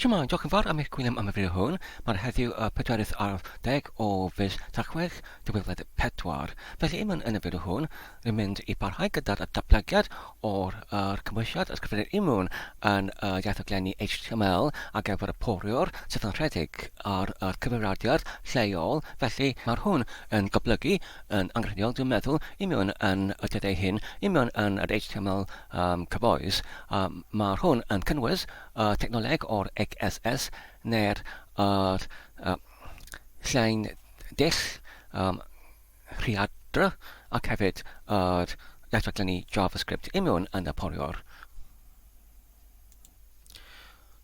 Siema, diolch yn fawr am eich gwylio am y fideo hwn. Mae'r heddiw 40 o fus Tachwedd, diwylliant 4. Felly unwaith yn y fideo hwn, rwy'n mynd i parhau gyda'r datblygiad o'r cymhwysiad ysgrifennu'r unwaith yn iaith o glenni HTML ar gyfer y poriwr sydd yn rhedeg ar cyfrifiadur lleol. Felly mae'r hwn yn goblygu yn anghredol, dwi'n meddwl, unwaith yn y dydau hyn, unwaith yn yr HTML cyfoes. Mae'r hwn yn cynnwys technoleg o'r XSS neu'r llein dull rhiadra ac hefyd yr iaith o glenni JavaScript unwaith yn y poriwr.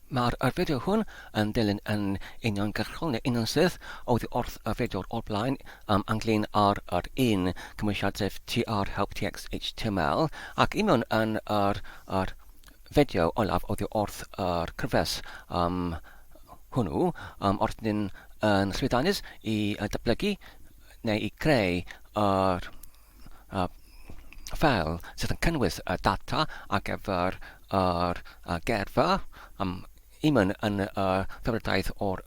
Mae'r fideo hwn yn dilyn yn uniongyrchol neu unionsydd oddi wrth y fideo o'r blaen ynglyn ar un cymhwysiad sef trhelptxhtml ac unwaith yn yr fideo olaf oddi wrth yr cyfres hwnnw wrth ni'n llwyddiannus i datblygu neu i greu yr ffeil sydd yn cynnwys y data ar gyfer yr gerfa unwaith yn ffurfiadaeth o'r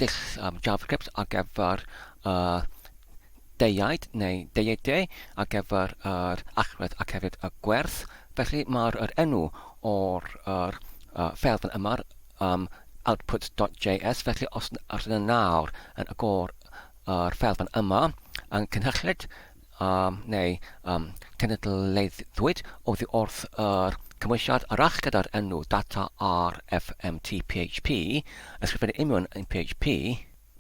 dull JavaScript ar gyfer deiaid neu deiadau ar gyfer yr allwedd ac hefyd y gwerth. Felly mae'r enw o'r ffeil fan yma output.js. Felly os yna nawr yn agor yr ffeil fan yma yn cynhyrchlyd neu cenedlaethwyd oddi wrth yr cymhwysiad arall gyda'r enw data rfmt.php ysgrifennu unwaith yn PHP.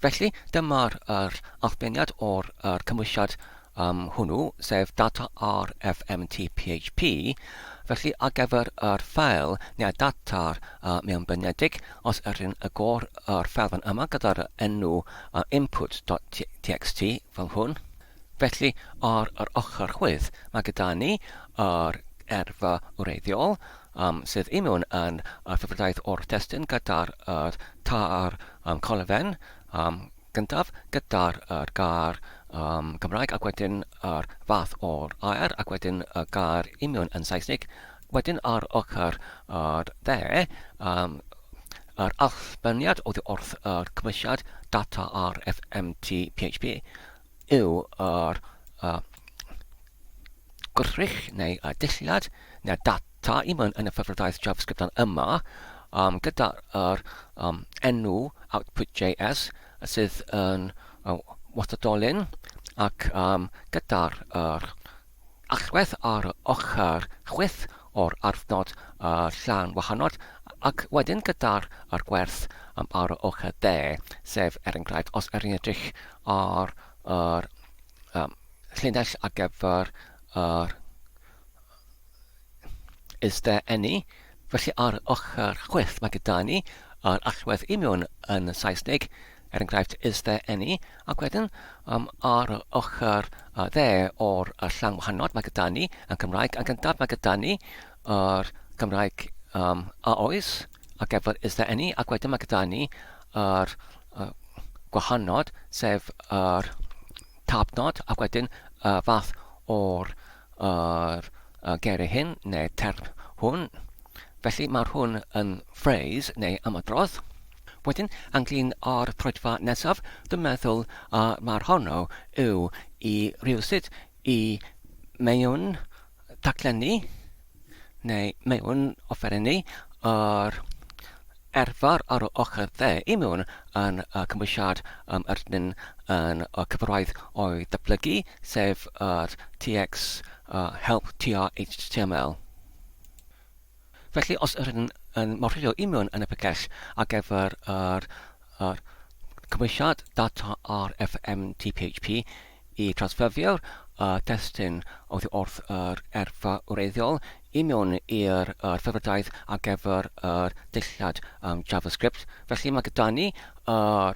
Felly dyma'r allbeniad o'r cymhwysiad hwnnw sef data rfmt.php. Felly ar gyfer yr ffeil neu data'r mewnbynedig os ydyn agor yr ffeil fan yma gyda'r enw input.txt fel hwn. Felly ar yr ochr chwith mae gyda ni yr erfa wreiddiol sydd unwaith yn ffurfiadaeth o'r testun gyda'r tar colfen gyntaf gyda'r gair Gymraeg ac wedyn yr fath o'r air ac wedyn y gair unwaith yn Saesnig. Wedyn ar ochr dde yr allbeniad oddi wrth yr cymhwysiad data rfmt.php yw yr gwrthrych neu dulliad neu data unwaith yn y ffurfiadaeth JavaScript yma gyda'r enw output.js sydd yn watodolyn ac gyda'r allwedd ar ochr chwith o'r arfnod llan wahanol ac wedyn gyda'r gwerth ar ochr dde sef enghraifft os ydyn ni'n edrych ar llinell ar gyfer is there any. Felly ar ochr chwith mae gyda ni yr allwedd unwaith yn Saesnig enghraifft is there any ac wedyn ar ochr dde o'r llan wahanol mae gyda ni yn Gymraeg yn gyntaf mae gyda ni yr Gymraeg a oes ar gyfer is there any ac wedyn mae gyda ni yr gwahanol sef yr tabnod ac wedyn fath o'r geiriau hyn neu term hwn. Felly mae'r hwn yn phrase neu ymadrodd. Wedyn, ynglyn â'r troedfa nesaf, dwi'n meddwl mae'r honno yw i rywsut i mewn taclenni neu mewn offerennu yr erfar ar ochr dde unwaith yn cymhwysiad ydyn yn cyfraith o'i datblygu sef trhelptxhtml. Felly os ydyn yn morffolio unwaith yn y pegell ar gyfer yr cymhwysiad data rfmt.php i transferfio'r testun oddi wrth yr erfa wreiddiol unwaith i'r ffurfiadaeth ar gyfer yr dulliad JavaScript. Felly mae gyda ni yr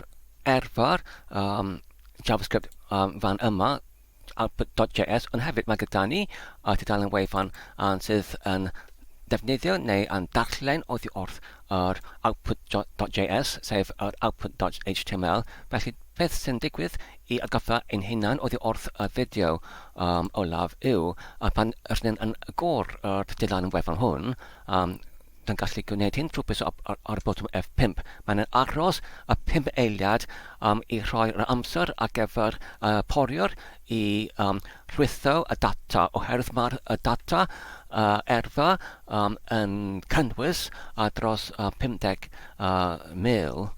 erfa'r JavaScript fan yma output.js ond hefyd mae gyda ni tudalen wefan sydd yn defnyddio neu yn darllen oddi wrth yr output.js sef yr output.html. Felly beth sy'n digwydd i atgoffa ein hunan oddi wrth y fideo olaf yw pan ydyn yn agor y tudalen wefan hwn Dwi'n gallu gwneud hyn trwy bwysio ar y botwm F5. Mae'n aros y 5 eiliad i roi'r amser ar gyfer poriwr i rhwytho y data oherwydd mae'r data erfa yn cynnwys dros 50,000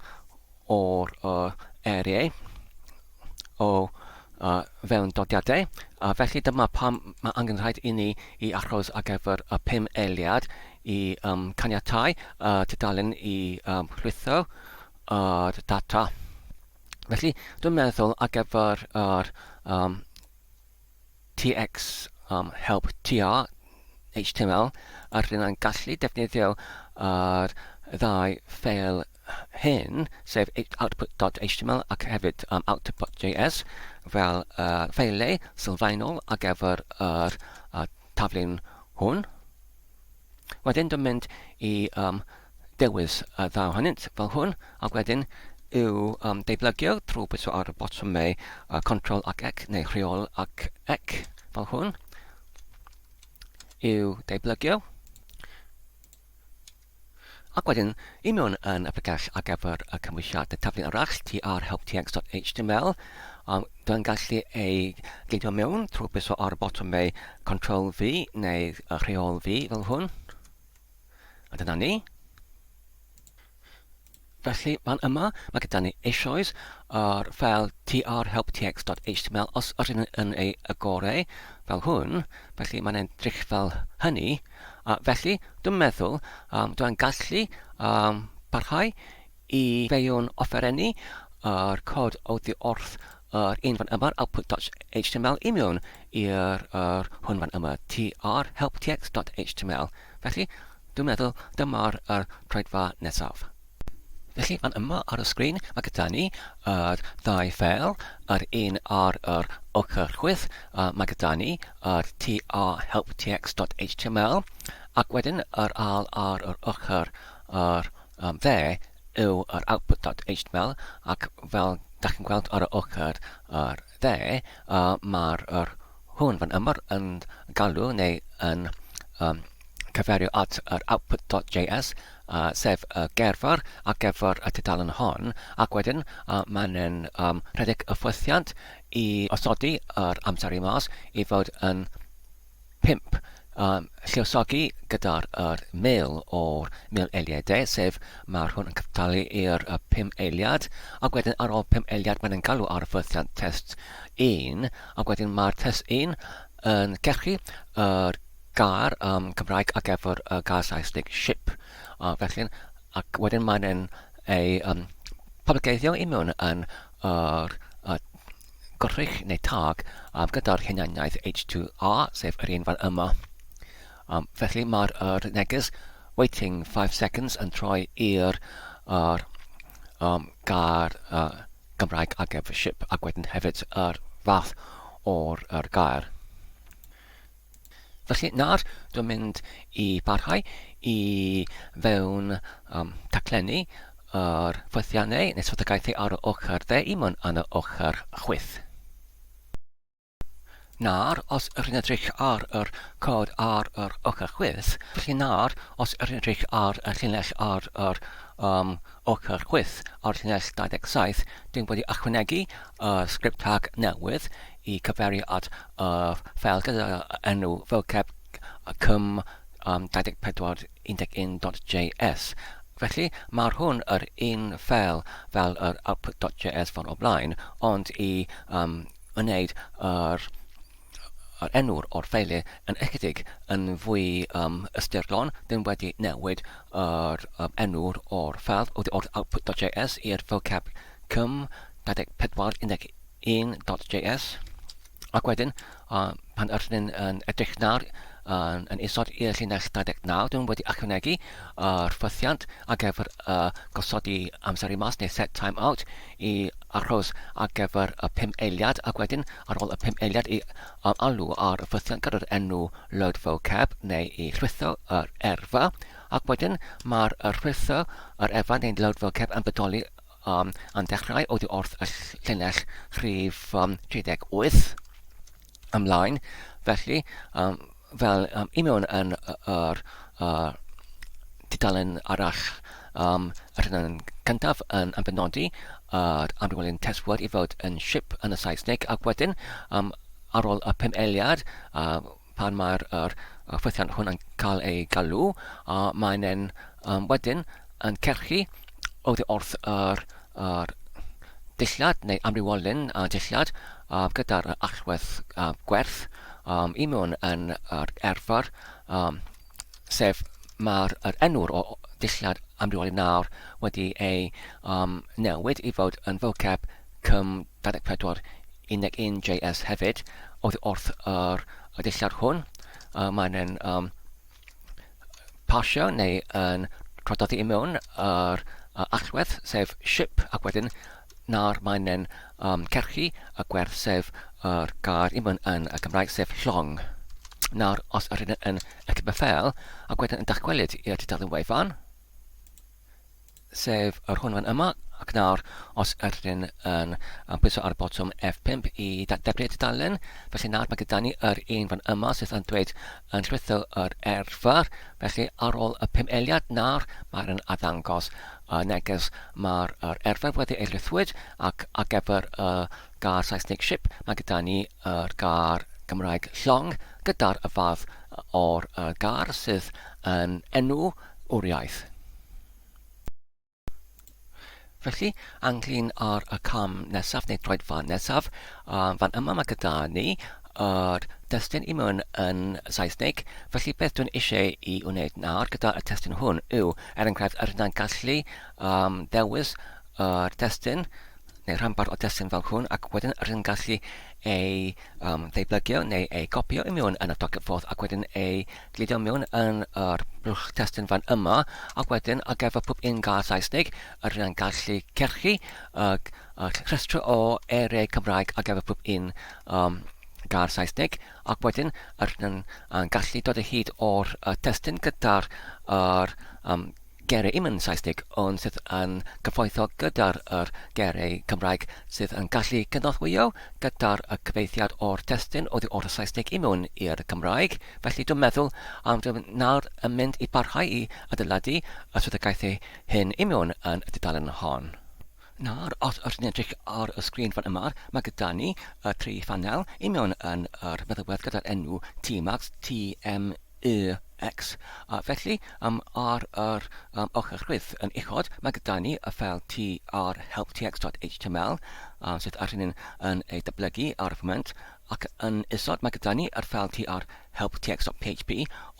o'r eriau o fewn dodiadau. Felly dyma pam mae angen rhaid i ni i achos ar gyfer y 5 eiliad i caniatáu tudalen i rhwytho data. Felly dwi'n meddwl ar gyfer yr trhelptxhtml rydyn gallu defnyddio ddau ffeil hyn, sef output.html ac hefyd output.js fel ffeilau sylfaenol ar gyfer yr taflen hwn. Wedyn dwi'n mynd i dewis ddaw hynnynt fel hwn, ac wedyn yw deblygio trwy bwysio ar y botwmau Ctrl ac C neu lleol ac C fel hwn yw deblygio. Ac wedyn, i mewn yn y pregell ar gyfer y cymhwysiad y taflen arall trhelptxhtml, dwi'n gallu ei gleidio mewn trwy bwysio ar y botwmau Ctrl V neu lleol V fel hwn. A dyna ni. Felly, fan yma, mae gyda ni eisoes o'r ffeil trhelptx.html os ydyn yn ei agorau fel hwn. Felly, mae'n edrych fel hynny. Felly, dwi'n meddwl, dwi'n gallu parhau i fewn offerennu yr cod oddi wrth yr un fan yma, output.html, i mewn i'r hwn fan yma, trhelptx.html. Felly, dwi'n meddwl dyma'r troedfa nesaf. Felly, fan yma ar y sgrin, mae gyda ni ddau ffeil, yr un ar yr ochr chwith, mae gyda ni trhelptx.html, ac wedyn yr al ar yr ochr dde yw yr output.html, ac fel da chi'n gweld ar y ochr dde, mae'r hwn fan yma yn galw neu yn cyferio at yr output.js, sef gyfer ar gyfer y tudalen hon, ac wedyn mae'n rhedeg y ffwythiant i osodi yr amseru mas i fod yn 5 lluosogi gyda'r 1000 o'r 1000 eiliadau, sef mae'r hwn yn cyftalu i'r 5 eiliad, ac wedyn ar ôl 5 eiliad mae'n galw ar y ffwythiant test 1, ac wedyn mae'r test 1 yn gerchu yr gair Cymraeg ar gyfer y gair Saesnig ship. Felly, ac wedyn mae'n ei poblygeiddio i mewn yn yr gwrthrych neu tag gyda'r hunaniaeth H2R, sef yr un fan yma. Felly mae'r neges waiting 5 seconds yn troi i'r gair Gymraeg ar gyfer ship, ac wedyn hefyd yr fath o'r gair. Felly nawr, dwi'n mynd i barhau i fewn taclennu yr ffwythiannau neu swyddogaethau ar y ochr dde i mewn yn y ochr chwith. Nawr, os ydyn edrych ar yr cod ar yr ochr chwith, felly nawr, os ydyn edrych ar y llinell ar yr ochr chwith, ar llinell 27, dwi'n wedi ychwanegu sgript tag newydd i cyferio at ffeil gyda enw vocab cym2411.js. Felly, mae'r hwn yr un ffeil fel yr output.js fan o blaen, ond i wneud yr enw'r o'r ffeiliau yn ychydig yn fwy ystyrlon, dyn wedi newid yr enw'r o'r ffeil o'r output.js i'r vocab cym2411.js. Ac wedyn, pan ydyn yn edrych nawr yn isod i'r llinell 29, dwi'n wedi ychwanegu yr ffwythiant ar gyfer gosodi amseru mas neu set time out i achos ar gyfer y 5 eiliad, ac wedyn ar ôl y 5 eiliad i alw ar y ffwythiant gyda'r enw load vocab neu i rhwytho yr erfa, ac wedyn mae'r rhwytho yr erfa neu load vocab yn bodoli yn dechrau oddi wrth y llinell rhif 38 ymlaen. Felly, fel i mewn yn yr tudalen arall yn cyntaf yn benodi amrywolion testword I fod yn ship yn y Saesneg, ac wedyn ar ôl y 5 eiliad pan mae'r ffwythiant hwn yn cael ei galw, mae'n wedyn yn cerchu oddi wrth yr dillad neu amrywolyn dillad gyda'r allwedd gwerth I mewn yn yr erfar, sef mae'r enw'r o dillad amrywolyn nawr wedi ei newid I fod yn vocab cym2411JS hefyd, oddi wrth yr dillad hwn. Mae'n pasio neu yn trododdi I mewn yr allwedd sef ship, ac wedyn nawr mae'n cerchu y gwerth sef yr gair I mewn yn y Gymraeg sef llong. Nawr, os yr hyn yn gyfer ac wedyn yn dychwelyd i'r tudalen wefan, sef yr hwn fan yma, ac nawr os yr hyn yn pwyso ar y botwm F5 I datblygu'r tudalen, felly nawr mae gyda ni yr un fan yma sydd yn dweud yn llwytho yr erfar, felly ar ôl y 5 eiliad nawr mae'n addangos neges mae'r erfar wedi ei llythwyd, ac ar gyfer y gair Saesneg ship mae gyda ni yr gair Gymraeg llong gyda'r y fath o'r gair sydd yn enw o'r iaith. Felly, anglyn ar y cam nesaf neu droedfa nesaf, fan yma mae gyda ni yr testyn I mewn yn Saesneg. Felly beth dwi'n eisiau I wneud nawr gyda y testyn hwn yw, enghraifft, yr yna'n gallu dewis yr testyn neu rhanbarth o testyn fel hwn, ac wedyn yr yna'n gallu ei ddeiblegio neu ei copio I mewn yn y docffordd, ac wedyn ei glidio mewn yn yr blwch testyn fan yma, ac wedyn ar gyfer pob un gair Saesneg yr yna'n gallu cerchu rhestr o eiriau Cymraeg ar gyfer pob un gair Saesneg, ac wedyn yr yna'n gallu dod o hyd o'r testyn gyda'r geiriau I'm yn Saesneg, ond sydd yn gyfoethog gyda'r geiriau Cymraeg sydd yn gallu cynorthwyo gyda'r cyfeithiad o'r testyn oddi o'r Saesneg I mewn i'r Cymraeg. Felly dwi'n meddwl dwi'n nawr yn mynd I barhau I adeiladu y swyddogaethau hyn I mewn yn y dudalen hon. Nawr, os ydyn ni'n edrych ar y sgrin fan yma, mae gyda ni y 3 ffanel I mewn yn yr meddalwedd gyda'r enw Tmax, TMEX. Felly, ar yr ochr chwith yn uchod, mae gyda ni y ffeil trhelptxhtml sydd ar hyn yn ei datblygu ar y foment, ac yn isod mae gyda ni yr ffeil trhelptx.php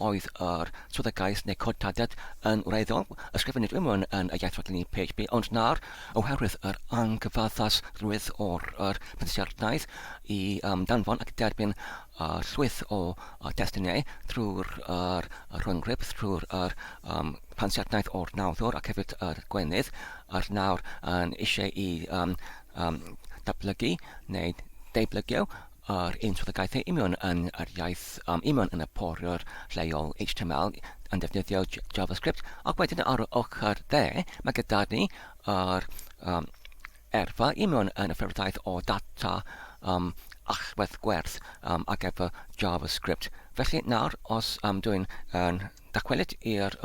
oedd yr swyddogaeth neu codtadiad yn wreiddiol ysgrifennu mewn yn y iaith rhodlenni PHP, ond nawr oherwydd yr anghyfaddas rwydd o'r pensiarnaeth I danfon ac derbyn llwyth o destunau drwy'r rhwngryb, drwy'r pensiarnaeth o'r nawddwr ac hefyd yr gwenydd, ar nawr yn eisiau I datblygu neu deiblygio yr un swyddogaethau I mewn yn yr iaith I mewn yn y poriwr lleol HTML yn defnyddio JavaScript, ac wedyn ar y ochr dde mae gyda ni yr erfa I mewn yn y ffurfiaeth o data allwedd gwerth ar gyfer JavaScript. Felly nawr, os dwi'n dachwelyd i'r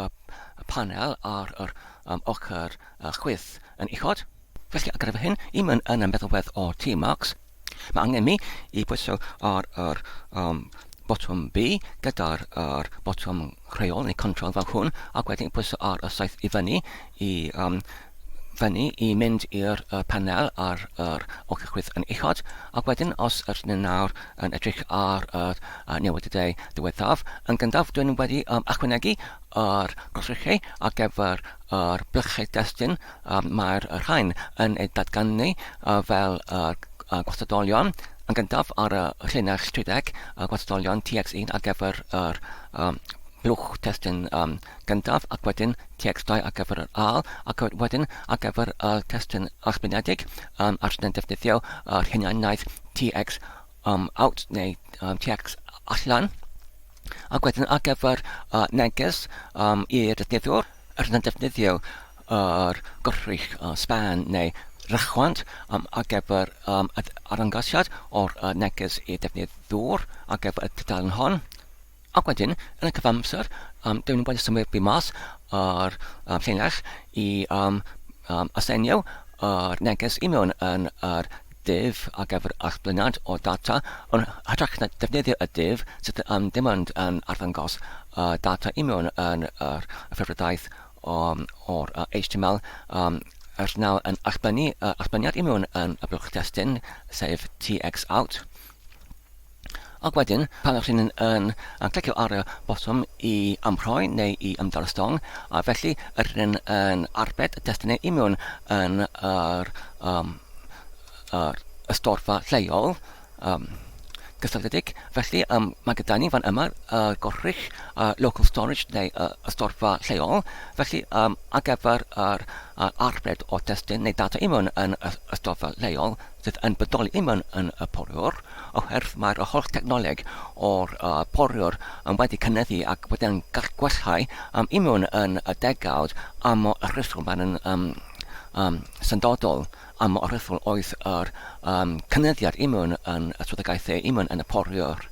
panel ar yr ochr chwith yn uchod, felly ar gyfer hyn, I mewn yn y meddalwedd o Tmax, mae angen mi I pwyso ar yr botwm B gyda'r botwm lleol neu control fel hwn, ac wedyn pwyso ar y saeth I fyny I mynd i'r panel ar yr ochr chwith yn uchod, ac wedyn os ydyn nawr yn edrych ar newidau diwethaf, yn gyntaf dwi'n wedi ychwanegu yr gosrychau ar gyfer yr blychau destun. Mae'r rhain yn ei datganu fel gwastadolion, yn gyntaf ar y llinell 30 gwastadolion TX1 ar gyfer yr blwch testun gyntaf, ac wedyn TX2 ar gyfer yr AL, ac wedyn ar gyfer y testun archbynedig ar sy'n defnyddio yr hunianaeth TX out neu TX allan, ac wedyn ar gyfer neges i'r defnyddiwr ar sy'n defnyddio yr gorrych span neu rychwant ar gyfer arangosiad o'r neges i'r defnyddwr ar gyfer y tudalen hon. Ac wedyn, yn y cyfamser, dwi'n ni'n wedi symud mas o'r llinell i asenio o'r neges i mewn yn yr div ar gyfer allblyniad o data, ond hytrach na defnyddio y div sydd dim ond yn arddangos data i mewn yn yr ffurfiodaeth o'r HTML, er nawr yn allblyniad i mewn yn y blwch testyn, sef txout. Ac wedyn, pan ych chi'n clicio ar y botwm i amrhoi neu i ymdarostong, a felly rydyn yn arbed y destunau i mewn yn yr ystorfa lleol gysylltiedig. Felly mae gyda ni fan yma gorrych local storage neu ystorfa lleol. Felly ar gyfer yr arbed o testun neu data i mewn yn ystorfa lleol sydd yn bodoli i mewn yn y poriwr, oherwydd mae'r holl technoleg o'r poriwr wedi cynyddu ac wedi'n gwellhau i mewn yn y degawd am y rheswm mae'n syndodol am y rheswm oedd yr cynyddiad i mewn yn y swyddogaethau i mewn yn y poriwr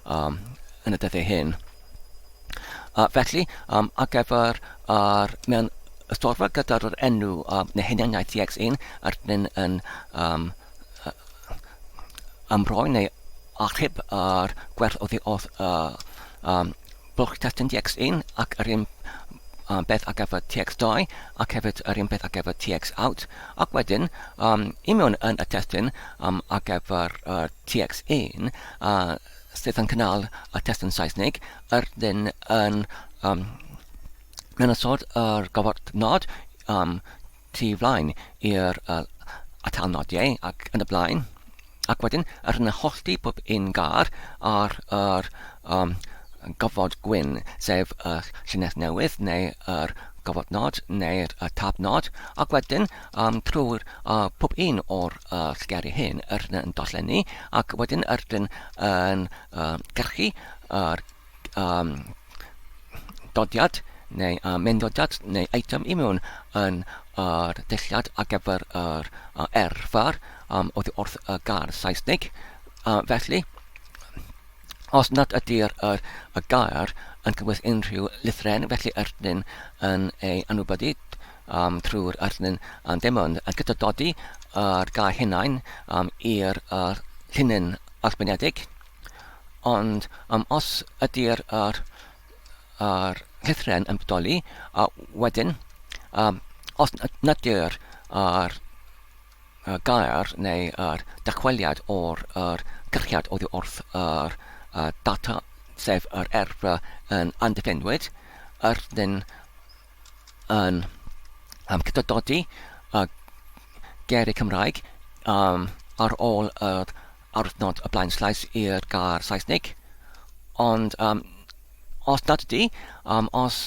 yn y dyddiau hyn. Felly, ar gyfer mewn ystorfa gyda'r enw neu hunaniaeth tx1 rydyn yn amroi neu achub ar gwerth oddi oedd blwch testyn tx1 ac yr un beth ar gyfer tx2 ac hefyd yr un beth ar gyfer txout, ac wedyn i mewn yn y testyn ar gyfer tx1 sydd yn cynnal y testyn Saesnig rydyn yn mynysodd yr gofodnod tu flaen i'r atalnodiau ac yn y blaen, ac wedyn rydyn yn hollti pob un gar ar yr gofod gwyn, sef y llinell newydd neu yr gofodnod neu'r tabnod, ac wedyn trwy'r pob un o'r llgeri hyn rydyn yn dolleni, ac wedyn rydyn yn gyrchu yr dodiad neu mendodiad neu item i mewn yn yr dulliad ar gyfer yr erfar oddi wrth y gar Saesnig. Felly, os nad ydy'r gair yn cynnwys unrhyw lythren, felly rydyn yn ei anwybyddu trwy'r rydyn dim ond yn gyda-dodi yr gair hunain i'r llinyn allblyniedig. Ond os ydy'r lythren yn bodoli, wedyn, os nad yw'r gair neu dychweliad o'r gyrchiad oddi wrth yr data, sef yr erfa yn andiffynwyd, rydyn yn gyda-dodi geiriau Cymraeg ar ôl yr arwythnod y blaenslais i'r gair Saesnig. Ond os nad ydy, os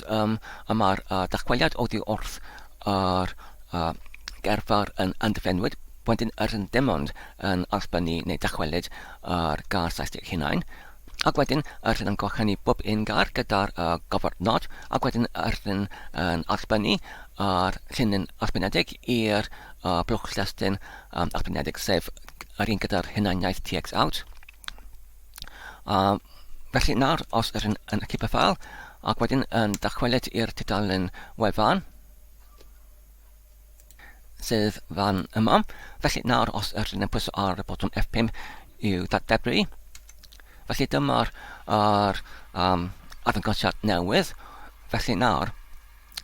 mae'r dychweliad oddi wrth yr gerfar yn andiffynwyd, wedyn rydyn dim ond yn allbynnu neu dychwelyd yr gair Saesnig hunain, ac wedyn rydyn yn gwahanu bob un gair gyda'r gofodnod, ac wedyn rydyn yn allbynnu ar llinyn allbynedig i'r blwch testyn allbynedig, sef yr un gyda'r hunaniaeth txout. Felly nawr, os rydyn yn keep a file, ac wedyn yn dychwelyd i'r tudalen wefan, sydd fan yma. Felly nawr, os rydyn yn pwyso ar y botwm F5 i'w datblygu, felly dyma'r arddangosiad newydd. Felly nawr,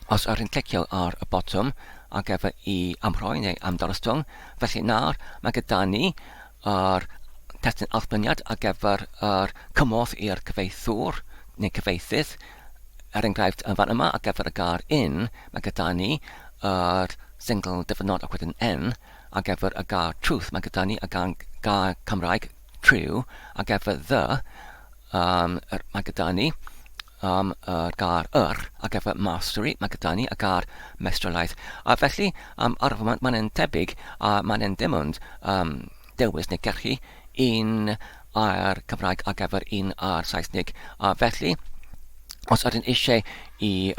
os rydyn clicio ar y botwm ar gyfer i amrhoi neu amdarostwng, felly nawr mae gyda ni yr testyn allblyniad ar gyfer yr cymorth i'r cyfeithwr neu cyfeithydd. Enghraifft yn fan yma ar gyfer y gair in, mae gyda ni yr single dyfynod ac wedyn n, ar gyfer y gair truth mae gyda ni y gair Cymraeg true, ar gyfer the mae gyda ni y gair ar gyfer mastery mae gyda ni y gair mestralaeth. A felly ar y foment mae'n tebyg a mae'n dim ond dewis neu gyrchu un ar Cymraeg ar gyfer un ar Saesnig. A felly, os ydyn eisiau i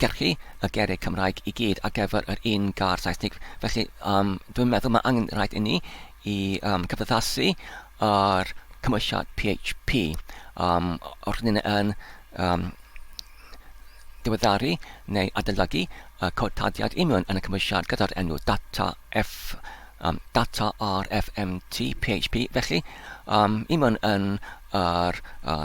gyrchu y geiriau Cymraeg i gyd ar gyfer yr un gair Saesnig, felly dwi'n meddwl mae angen rhaid i ni i cyfaddasu yr cymhwysiad PHP. Wrth ni'n yn diweddaru neu adolygu codtadiad union yn y cymhwysiad gyda'r enw data rfmt PHP. Felly, union yn yr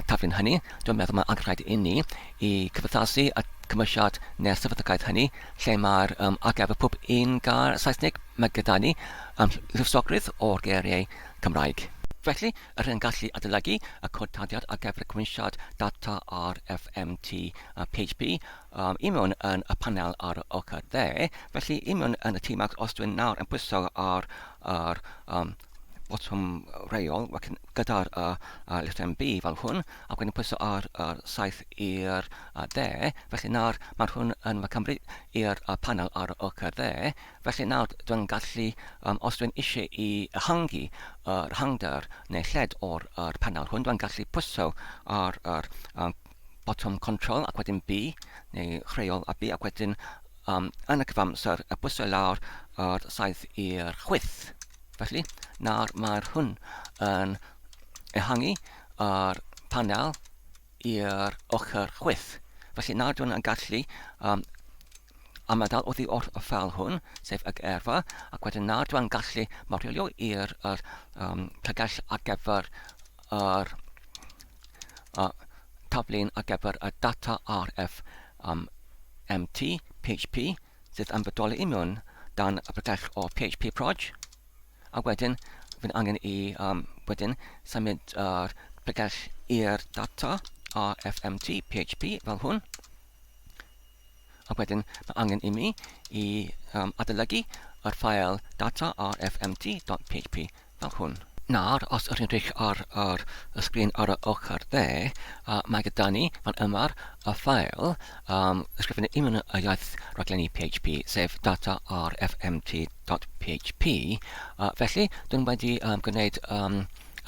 taflen hynny, dwi'n meddwl mae'n angen rhaid i ni i cyfathasu y cymhwysiad neu'r sefydligaeth hynny, lle mae'r ar gyfer pob un gair Saesnig mae gyda ni llyfsogrydd o'r geiriau Cymraeg. Felly, yr hyn gallu adolygu y codtadiad ar gyfer y cymhwysiad data rfmt PHP union yn y panel ar y ochr dde. Felly, union yn y tîm os dwi'n nawr yn pwyso ar botwm reol gyda'r letter B fel hwn, ac wedyn pwyso ar saith i'r dde. Felly nawr mae hwn yn fy cymryd i'r panel ar y ochr dde. Felly nawr dwi'n gallu, os dwi'n eisiau i ehangu yr hangder neu lled o'r panel hwn, dwi'n gallu pwyso ar botwm control ac wedyn B, neu rheol a B, ac wedyn yn y cyfamser y pwyso lawr ar saith i'r chwith. Felly, nawr mae'r hwn yn ehangu ar panel i'r ochr chwith. Felly, nawr dwi'n gallu amadael oddi wrth y ffel hwn, sef y gerfa, ac wedyn nawr dwi'n gallu mawrhilio i'r pregell ar gyfer yr taflen ar gyfer y data rfmt PHP, sydd yn bodoli union dan y pregell o PHP Proj. A wedyn, fydd angen i wedyn symud yr pregell i'r data rfmt PHP fel hwn. A wedyn, mae angen i mi i adolygu yr ffail data rfmt.php fel hwn. Nawr, os ydych chi'n edrych ar y sgrin ar y ochr dde, mae gyda ni fan yma'r y ffail ysgrifennu union y iaith raglenni PHP, sef data rfmt.php. Felly, dwi'n wedi gwneud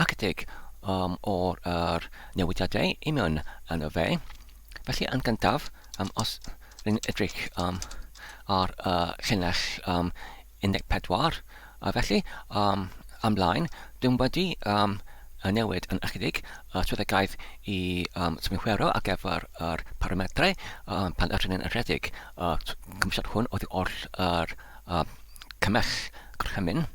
ychydig o'r newidiadau union yn y fe. Felly, yn gyntaf, os rydyn edrych ar llinell 14, felly, ymlaen, dwi'n wedi newid yn ychydig swyddogaeth i symud ar gyfer yr parametrau pan ydyn yn rhedeg cymhwysiad hwn oddi wrth yr cymell gorchymyn,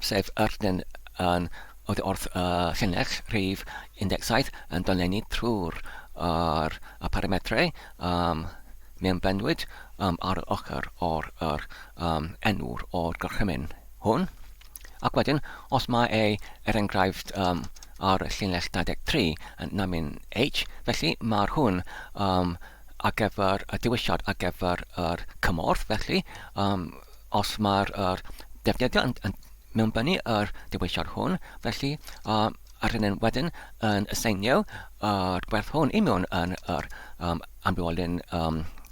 sef ydyn yn oddi wrth llinell rhif 17 yn dolenni trwy'r parametrau mewnbynwyd ar y ochr o'r enw'r o'r gorchymyn hwn. Ac wedyn, os mae enghraifft ar llinell 23 yn namin H, felly mae'r hwn ar gyfer y diwylliad ar gyfer yr cymorth. Felly, os mae'r defnyddio yn mewnbynnu yr diwylliad hwn, felly rydyn wedyn yn aseinio yr gwerth hwn union yn yr amrywolyn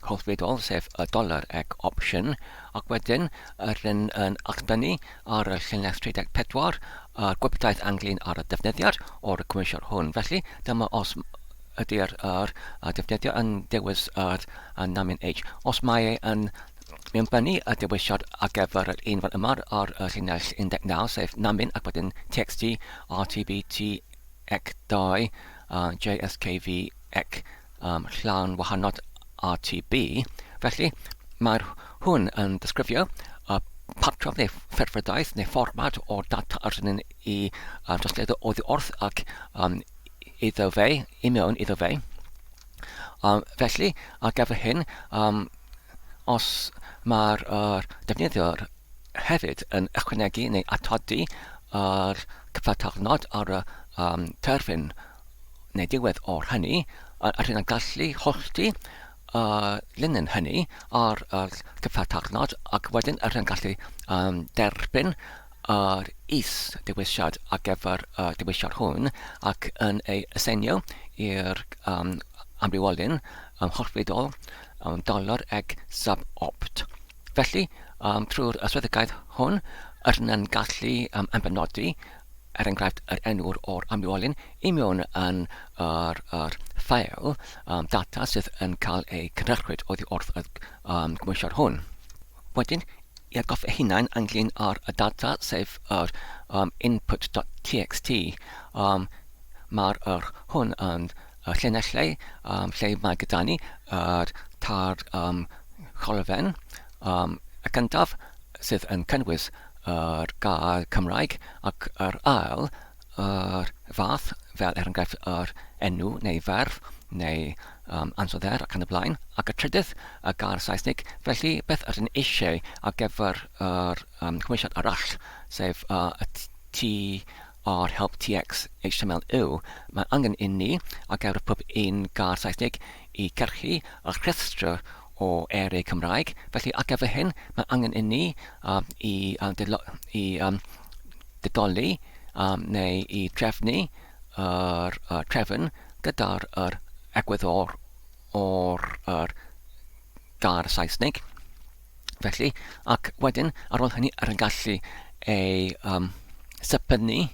hollfedol, sef y dollar ag option, ac wedyn rydyn yn achbynnu ar y llinell 34 a'r gwybodaeth anglyn ar y defnyddiad o'r cymhwysiad hwn. Felly, dyma os ydy'r defnyddio yn dewis yr namin H. Os mae yn mewnbynnu y dewisiad ar gyfer yr un fan yma ar y llinell 19, sef namin ac wedyn txt, rtbt, ec2, jskv, ec llawn wahanol RTB. Felly, mae'r hwn yn disgrifio patrwm neu ffurfryddaeth neu fformat o'r data ydyn i drosglwyddo oddi wrth ac iddo fe, i mewn iddo fe. Felly, ar gyfer hyn, os mae'r defnyddio'r hefyd yn ychwanegu neu atodi yr cyfartalnod ar y terfyn neu diwedd o'r hynny, rydyn yn gallu hollti linyn hynny ar cyfartalnod ac wedyn rydyn gallu derbyn yr is-dewisiad ar gyfer dewisiad hwn ac yn ei aseinio i'r amrywolyn hollfedol dollar ag sub-opt. Felly, trwy'r swyddogaeth hwn, rydyn yn gallu ymbenodi enghraifft yr enw'r o'r amrywolyn i mewn yn yr ffail data sydd yn cael ei cynrychiwyd oddi wrth y cymhwysiad hwn. Wedyn, I atgoffa hunain ynglyn â'r data sef yr input.txt. Mae'r hwn yn llinell lle mae gyda ni yr tar cholfen y gyntaf sydd yn cynnwys yr gair Cymraeg ac yr ail yr fath fel enghraifft yr enw neu ferf neu ansoddair ac yn y blaen, ac y trydydd y gair Saesnig. Felly beth ydyn eisiau ar gyfer yr cymhwysiad arall sef y trhelptxhtml yw mae angen i ni ar gyfer pob un gair Saesnig i cyrchu y rhestr o erau Cymraeg. Felly ar gyfer hyn mae angen i ni i didoli neu i drefnu yr trefn gyda'r egwyddor o'r gair Saesnig. Felly, ac wedyn ar ôl hynny ar yn gallu ei sypynu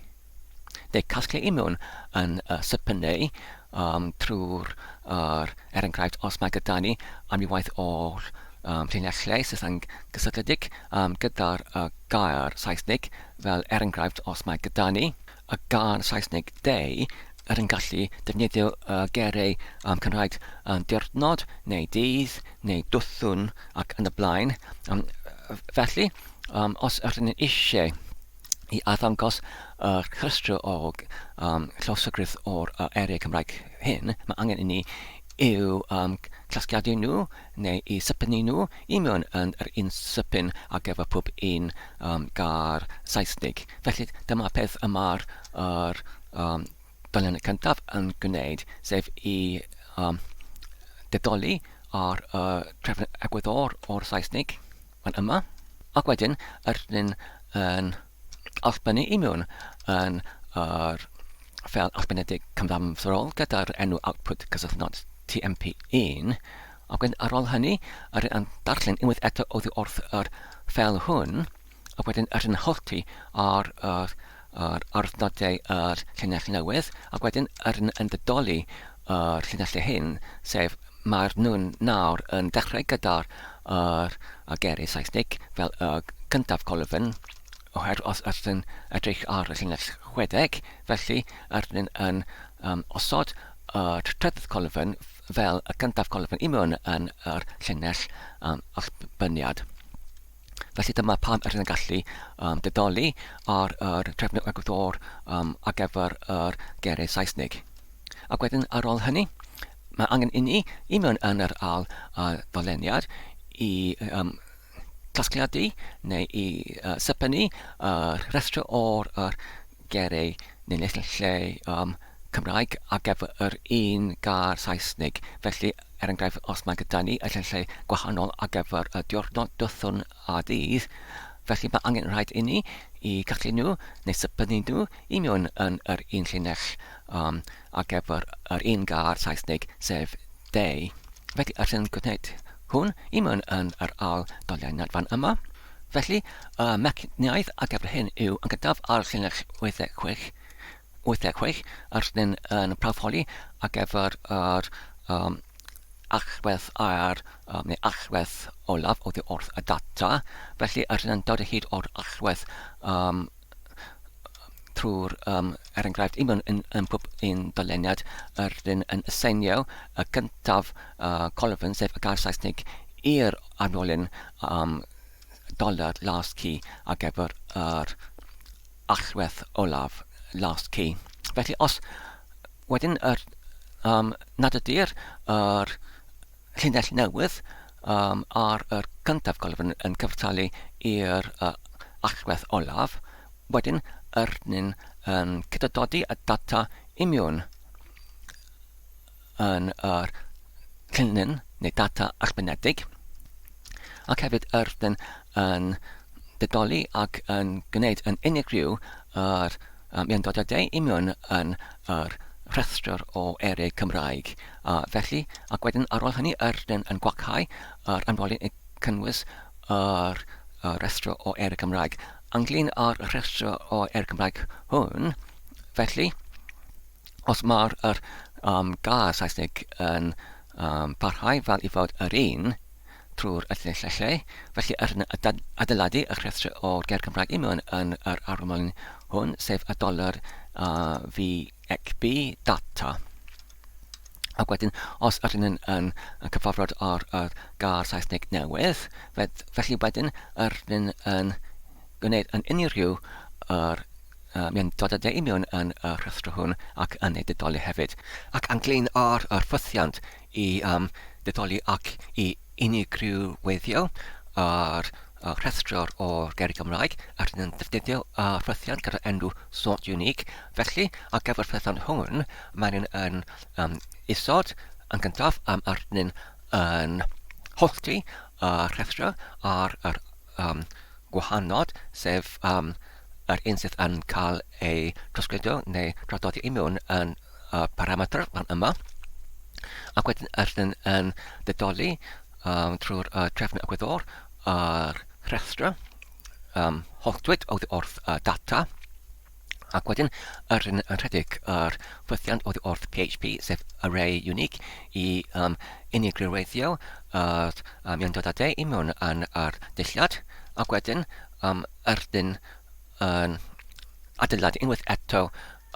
neu casglu i mewn yn sypynu trwy'r enghraifft os mae gyda ni amrywiaeth o'r llinellau sydd yn gysylltiedig gyda'r gair Saesnig, fel enghraifft os mae gyda ni y gair Saesnig day yn gallu defnyddio geiriau Cymraeg diwrnod neu dydd neu dwthwn ac yn y blaen. Felly, os ydyn ni eisiau i addangos y rhestr o llawysgrif o'r erau Cymraeg hyn, mae angen i ni i'w casgliadu nhw neu i sypynu nhw i mewn yn yr un sypyn ar gyfer pob un gair Saesnig. Felly dyma peth y mae'r dolion y cyntaf yn gwneud, sef i didoli ar trefn egwyddor o'r Saesnig fan yma, ac wedyn ydyn yn allbynnu i mewn yn yr ffel allbynedig cymdamserol gyda'r enw output cysylltnod tmp1, ac wedyn ar ôl hynny ydyn yn darllen unwaith eto oddi wrth yr ffel hwn, ac wedyn ydyn hyltu ar arddodau yr llinell newydd, ac wedyn ydyn yn didoli yr llinellau hyn, sef mae'r nhw'n nawr yn dechrau gyda'r geiriau Saesnig fel y cyntaf colofn, oherwydd os ydyn edrych ar y llinell 60, felly ydyn yn osod y trydydd colofn fel y gyntaf colofn i mewn yn yr llinell allbyniad. Felly dyma pam ydyn yn gallu didoli ar trefn egwyddor ar gyfer yr geiriau Saesnig. Ac wedyn ar ôl hynny, mae angen i ni i mewn yn yr ddoleniad i casgliadu neu i sypynu rhestr o'r geiriau neu llinellau Cymraeg ar gyfer yr un gair Saesnig. Felly, enghraifft, os mae gyda ni y llinellau gwahanol ar gyfer y diwrnod, dwthwn a dydd, felly mae angen rhaid i ni i casglu nhw neu sypynu nhw i mewn yn yr un llinell ar gyfer yr un gair Saesnig, sef day. Felly, ydyn gwneud hwn i mewn yn yr doliad fan yma. Felly, mecaniaeth ar gyfer hyn yw yn gyntaf ar llinell 86 ydyn yn prawfholi ar gyfer yr allwedd neu allwedd olaf oddi wrth y data. Felly ydyn yn dod o hyd o'r allwedd trwy'r enghraifft i mewn yn pob un doleniad ydyn yn aseinio y gyntaf colofn sef y gair Saesnig i'r arnolyn dollar last key ar gyfer yr allwedd olaf last key. Felly os wedyn nad ydy'r llinell newydd ar yr cyntaf colofn yn cyfartalu i'r allwedd olaf, wedyn ydyn yn cydododi y data i mewn yn yr llunyn neu data allbynedig, ac hefyd ydyn yn didoli ac yn gwneud yn unigryw yr miandodiadau i mewn yn yr rhestr o erau Cymraeg. Felly, ac wedyn ar ôl hynny ydyn yn gwachau yr anfolyn i cynnwys yr rhestr o erau Cymraeg. Ynglyn â'r rhestr o erau Cymraeg hwn, felly, os mae'r gair Saesnig yn parhau fel i fod yr un, trwy'r llell. Felly yn adeiladu y rhestr o'r gair Cymraeg i mewn yn yr arwmolyn hwn, sef y $VXB data. Ac wedyn, os ydyn yn cyfarfod ar y gair Saesneg newydd, felly wedyn ydyn yn gwneud yn unrhyw yr mi'n dod â i mewn yn y rhestr hwn ac yn ei didoli hefyd. Ac anglyn ar yr ffythiant i didoli ac i unigryw weithio ar rhestr o'r gair Gymraeg ydyn yn defnyddio ffythiant gyda'r enw sort unique. Felly, ar gyfer ffythiant hwn, mae'n yn isod yn gyntaf ydyn yn hollti y rhestr ar yr gwahanod, sef yr un sydd yn cael ei trosgledio neu tradodi i mewn yn parametr fan yma. Ac wedyn ydyn yn didoli trwy'r trefnu agweddor yr rhestr holltwyd oddi wrth data. Ac wedyn ydyn yn rhedeg yr ffythiant oddi wrth PHP, sef array unique, i unigryweithio mi'n dod â i mewn yn yr dillad. Ac wedyn ydyn yn adeiladu unwaith eto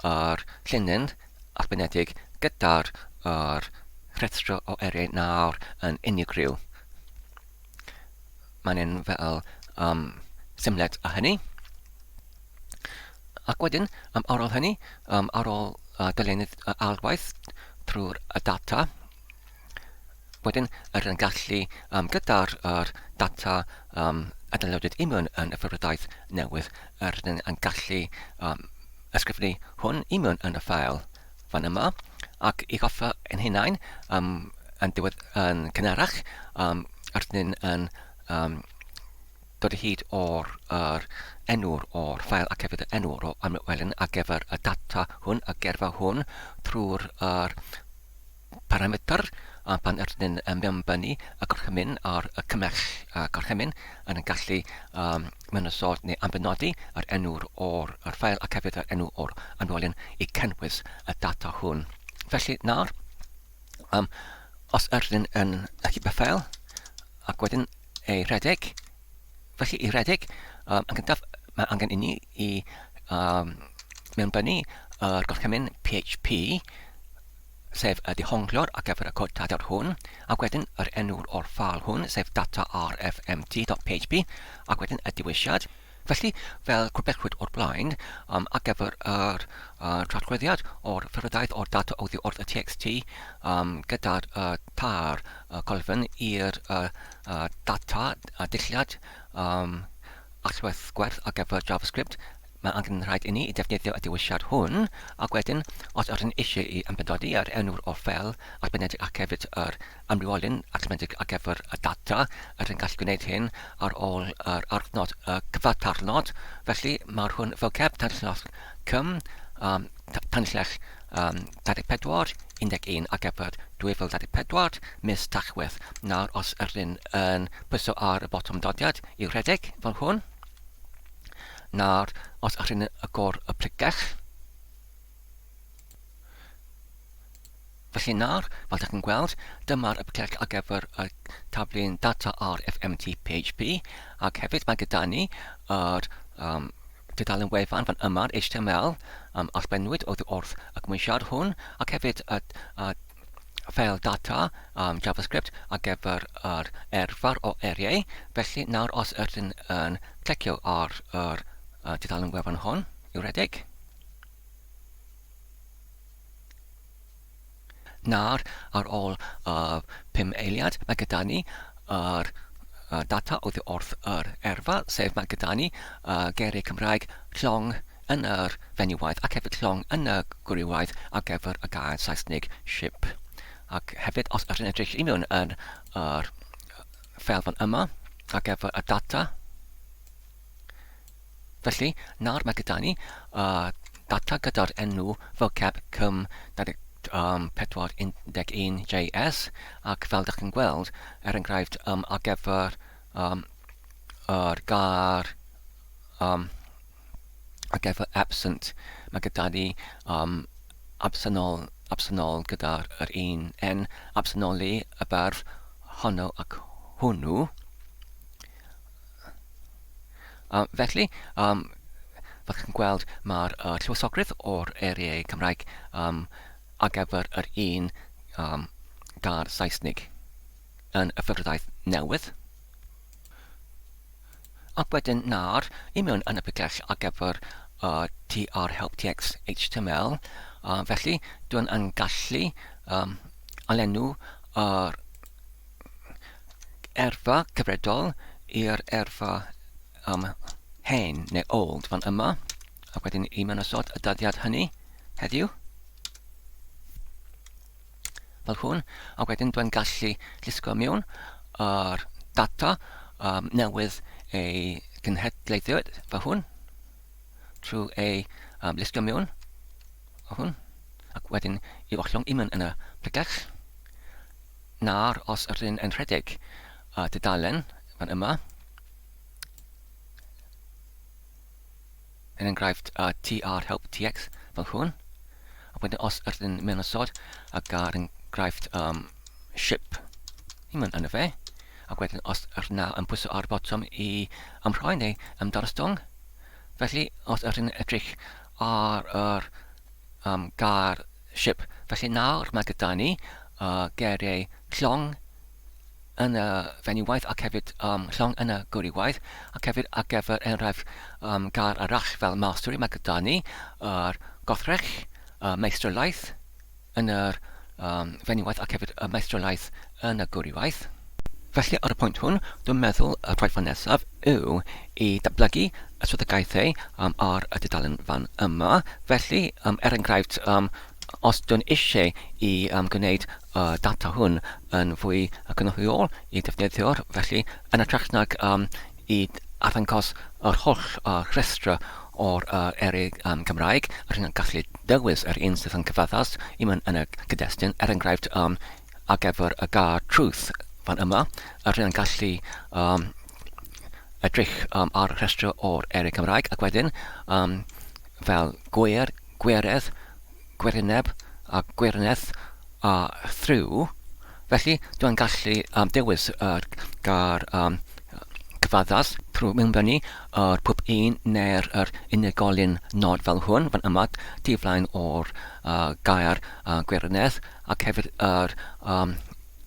yr llinyn arbenedig gyda'r rhestr o eriau nawr yn unigryw. Mae'n fel symled â hynny. Ac wedyn, ar ôl hynny, ar ôl dyleunydd alwaith trwy'r data, wedyn ydyn yn gallu gyda'r data adeilodwyd i mewn yn y ffurfiodaeth newydd, ydyn yn gallu ysgrifennu hwn i mewn yn y ffail fan yma, ac i goffa yn hunain yn cynharach, ydyn yn dod o hyd o'r enw'r o'r ffail ac hefyd y enw'r o amrywelyn ar gyfer y data hwn, y gerfa hwn, trwy'r parametr pan ydyn yn mewnbynnu y gorchymyn ar y cymell gorchymyn yn gallu mynysodd neu ambenodi yr enw'r o'r ffail ac hefyd yr enw o'r amrywelyn i cynnwys y data hwn. Felly nawr, os ydyn yn ychydig y ffail ac wedyn ei rhedeg, felly i rhedeg, yn gyntaf mae angen i ni i mewnbynnu yr gorchymyn PHP, sef y dihonglwr ar gyfer y cod tadiad hwn, ac wedyn yr enw'r o'r ffail hwn, sef data.rfmt.php, ac wedyn y diwisiad. Felly, fel cwrbechrwyd o'r blaen, ar gyfer yr trallweddiad o'r ffurfiodaeth o'r data oddi wrth y TXT gyda'r tar colfyn i'r data dillad allwedd gwerth ar gyfer JavaScript, mae angen rhaid i ni i defnyddio y diwisiad hwn, ac wedyn, os ydyn eisiau i ymbenodi ar enw'r o'r ffel arbenedig ac hefyd yr amrywolyn arbenedig ar gyfer y data, ydyn gallu gwneud hyn ar ôl yr archnod cyfartarnod. Felly mae'r hwn vocab tanllach cym tanllach 24 11 ar gyfer 2024 mis Tachwedd. Nawr, os ydyn yn pwyso ar y botwm dodiad i rhedeg fel hwn, nawr, os ydyn agor y pregell. Felly nawr, fel ydych chi'n gweld, dyma'r y pregell ar gyfer y taflu'n data ar FMT PHP, ac hefyd mae gyda ni yr dudalen wefan fan yma'r HTML allbenwyd oddi wrth y cymhwysiad hwn, ac hefyd y ffeil data JavaScript ar gyfer yr erfar o eriau. Felly nawr, os ydyn yn clicio ar yr dudalen wefan hwn i'w rhedeg. Nawr, ar ôl 5 eiliad, mae gyda ni yr data oddi wrth yr erfa, sef mae gyda ni geiriau Cymraeg llong yn yr fenywaith ac hefyd llong yn y gwrywaith ar gyfer y gair Saesneg ship. Ac hefyd, os ydyn edrych i mewn yn yr ffeil fan yma ar gyfer y data, felly, nawr mae gyda ni data gyda'r enw vocab cym 411JS, ac fel ydych chi'n gweld, enghraifft ar gyfer yr gair ar gyfer absent, mae gyda ni absynol gyda'r un N, absynoli y berf honno ac hwnnw. Felly, fel chi'n gweld, mae'r llywosogrwydd o'r eiriau Cymraeg ar gyfer yr un gair Saesnig yn y ffurfiaeth newydd. Ac wedyn nawr, i mewn yn y bygell ar gyfer trhelptxhtml. Felly, dwi'n gallu alenw yr erfa cyfredol i'r erfa hen neu old fan yma, a wedyn i mewn ysod y dyddiad hynny heddiw. Fel hwn, a wedyn dwi'n gallu lusgo mewn yr data newydd ei gynhedlaethwyd fel hwn, trwy ei lusgo mewn fel hwn, ac wedyn i ollwng i mewn yn y bygell. Nawr, os yr un yn rhedeg dudalen fan yma, yn enghraifft trhelptx fel hwn, a wedyn os yr un mewn ysod ac ar enghraifft ship i mewn yn y fe, a wedyn os yr na yn pwyso ar botwm i amrhoi neu ymdarostwng. Felly, os yr un edrych ar yr gair ship, felly nawr mae gyda ni geiriau llong yn y fenywaith ac hefyd llong yn y gwrywaith, ac hefyd ar gyfer enghraifft gair arall fel mastery, mae gyda ni yr gothrech, meistrolaeth yn yr fenywaith ac hefyd y meistrolaeth yn y gwrywaith. Felly ar y pwynt hwn, dwi'n meddwl y rhaid fan nesaf yw i datblygu y swyddogaethau ar y dudalen fan yma. Felly, enghraifft, os dwi'n eisiau i gwneud data hwn yn fwy gynhwyol i defnyddiwr, felly yn ytrach nag i arddangos yr holl rhestra o'r eiriau Cymraeg, rydyn yn gallu dewis yr un sydd yn cyfaddas i mewn yn y cyd-destun, enghraifft ar gyfer y gair truth fan yma, rydyn yn gallu edrych ar y rhestra o'r eiriau Cymraeg, ac wedyn fel gwer, gweredd, gwerineb a gwerinedd a through. Felly, dwi'n gallu dewis yr gair cyfaddas trwy mewnbynnu yr pwp un neu'r unigolyn nod fel hwn, fan yma, diflaen o'r gair gwerinedd, ac hefyd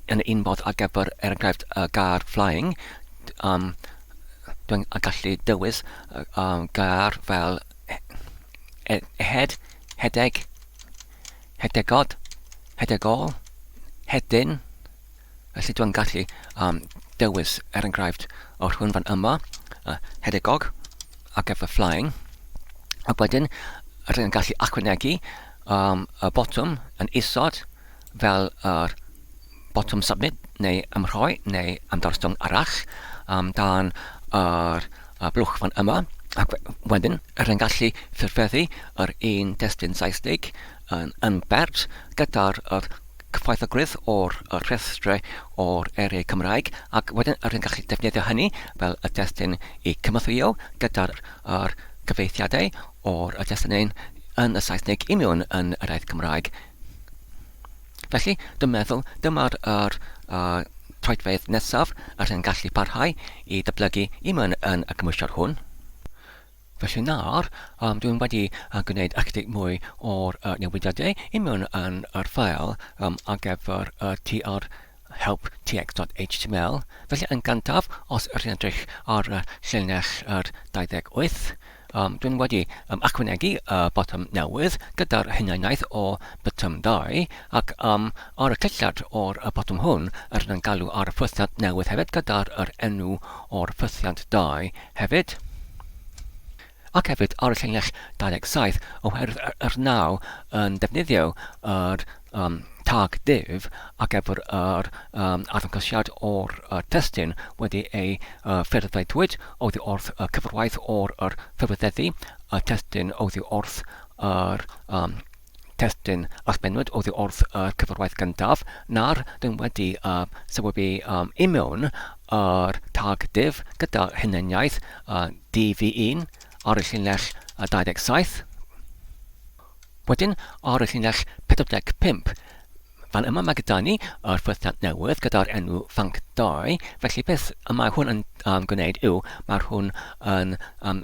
yn y un modd ar gyfer enghraifft gair flying, dwi'n gallu dewis gair fel hedeg, hedegod, hedegol, hedyn. Felly dwi'n gallu dewis enghraifft o'r hwn fan yma, hedegog, ar gyfer flying. Ac wedyn, rydyn yn gallu ychwanegu y botwm yn isod fel yr botwm submit neu ymrhoi neu ymdarostwng arall dan yr blwch fan yma. Ac wedyn, rydyn yn gallu ffurfeddu yr un destun Saesnig yn bert gyda'r cyffaithogrwydd o'r rhestrau o'r eiriau Cymraeg, ac wedyn rydyn yn gallu defnyddio hynny fel y destun i cymhwysio gyda'r cyfeithiadau o'r destun yn y Saesnig i mewn yn yr iaith Cymraeg. Felly, dwi'n meddwl, dyma'r troedfedd nesaf rydyn yn gallu parhau i datblygu i mewn yn y cymhwysiad hwn. Felly nawr, dwi'n wedi gwneud ychydig mwy o'r newidiadau i mewn yn yr ffeil ar gyfer trhelptxhtml. Felly yn gyntaf, os rydyn yn edrych ar llinell 28, dwi'n wedi ychwanegu botwm newydd gyda'r hunaniaeth o botwm 2, ac ar y cyllad o'r botwm hwn, rydyn yn galw ar y ffwythiant newydd hefyd gyda'r enw o'r ffwythiant 2 hefyd. Ac hefyd ar y llinell 27, oherwydd yr naw yn defnyddio yr tag div ar gyfer yr arddangosiad o'r testun wedi ei ffurfieddwyd oddi wrth cyfarwaith o'r ffurfieddu, y testun oddi wrth yr testun allbennwyd oddi wrth cyfarwaith gyntaf. Nawr, dwi'n wedi sylwebu i mewn yr tag div gyda hunaniaeth dv1 ar y llinell 27. Wedyn, ar y llinell 45, Fan yma mae gyda ni yr ffwythiant newydd gyda'r enw Fanc 2. Felly beth mae hwn yn gwneud yw, mae hwn yn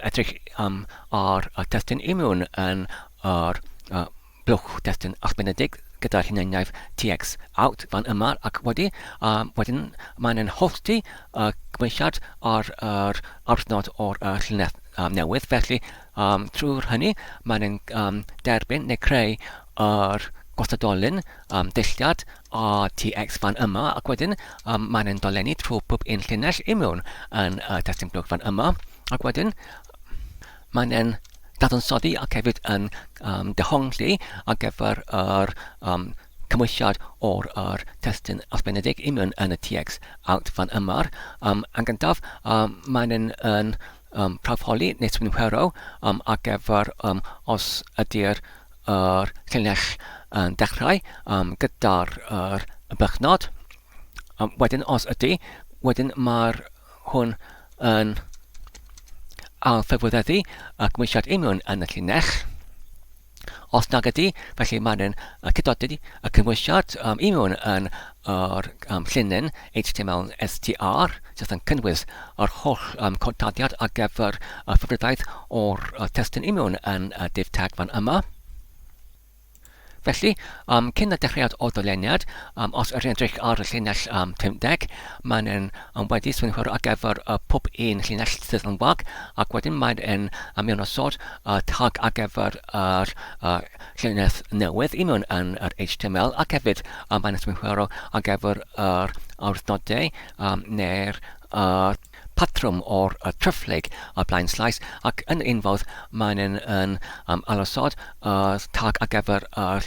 edrych ar testyn imiwn yn yr blwch testyn arbenedig gyda'r hunaniaeth tx out fan yma, ac wedyn mae'n hollti cymhwysiad ar yr arnod o'r llynedd newydd. Felly trwy'r hynny mae'n derbyn neu creu yr gwastadolyn dulliad a tx fan yma, ac wedyn mae'n dolenni trwy pob un llinell imiwn yn testyn blwch fan yma, ac wedyn mae'n dadansoddi ac hefyd yn dehongli ar gyfer yr cymhwysiad o'r testyn arbenedig imiwn yn y tx out fan yma. Yn gyntaf, mae'n prawfholi neu swynhwero ar gyfer os ydy'r llinell yn dechrau gyda'r bychnod. Wedyn os ydy, wedyn mae'r hwn yn ffurfweddu y cymhwysiad imiwn yn y llinell. Os nag ydy, felly mae'n cydodi y cymhwysiad imiwn yn yr llinyn HTML str, sydd yn cynnwys yr holl codadiad ar gyfer y ffurfwyddiaeth o'r testyn imiwn yn div tag fan yma. Felly, cyn y dechreuad o ddyleniad, os ydych edrych ar y llinell 50, mae'n wedi swynhwero ar gyfer pob un llinell sydd yn wag, ac wedyn mae'n mewn osod tag ar gyfer yr llinell newydd imiwn yn yr HTML, ac hefyd mae'n swynhwero ar gyfer yr awdnodau neu'r patrwm o'r tryfflig blaen slais, ac yn unfodd mae'n alosod tag ar gyfer yr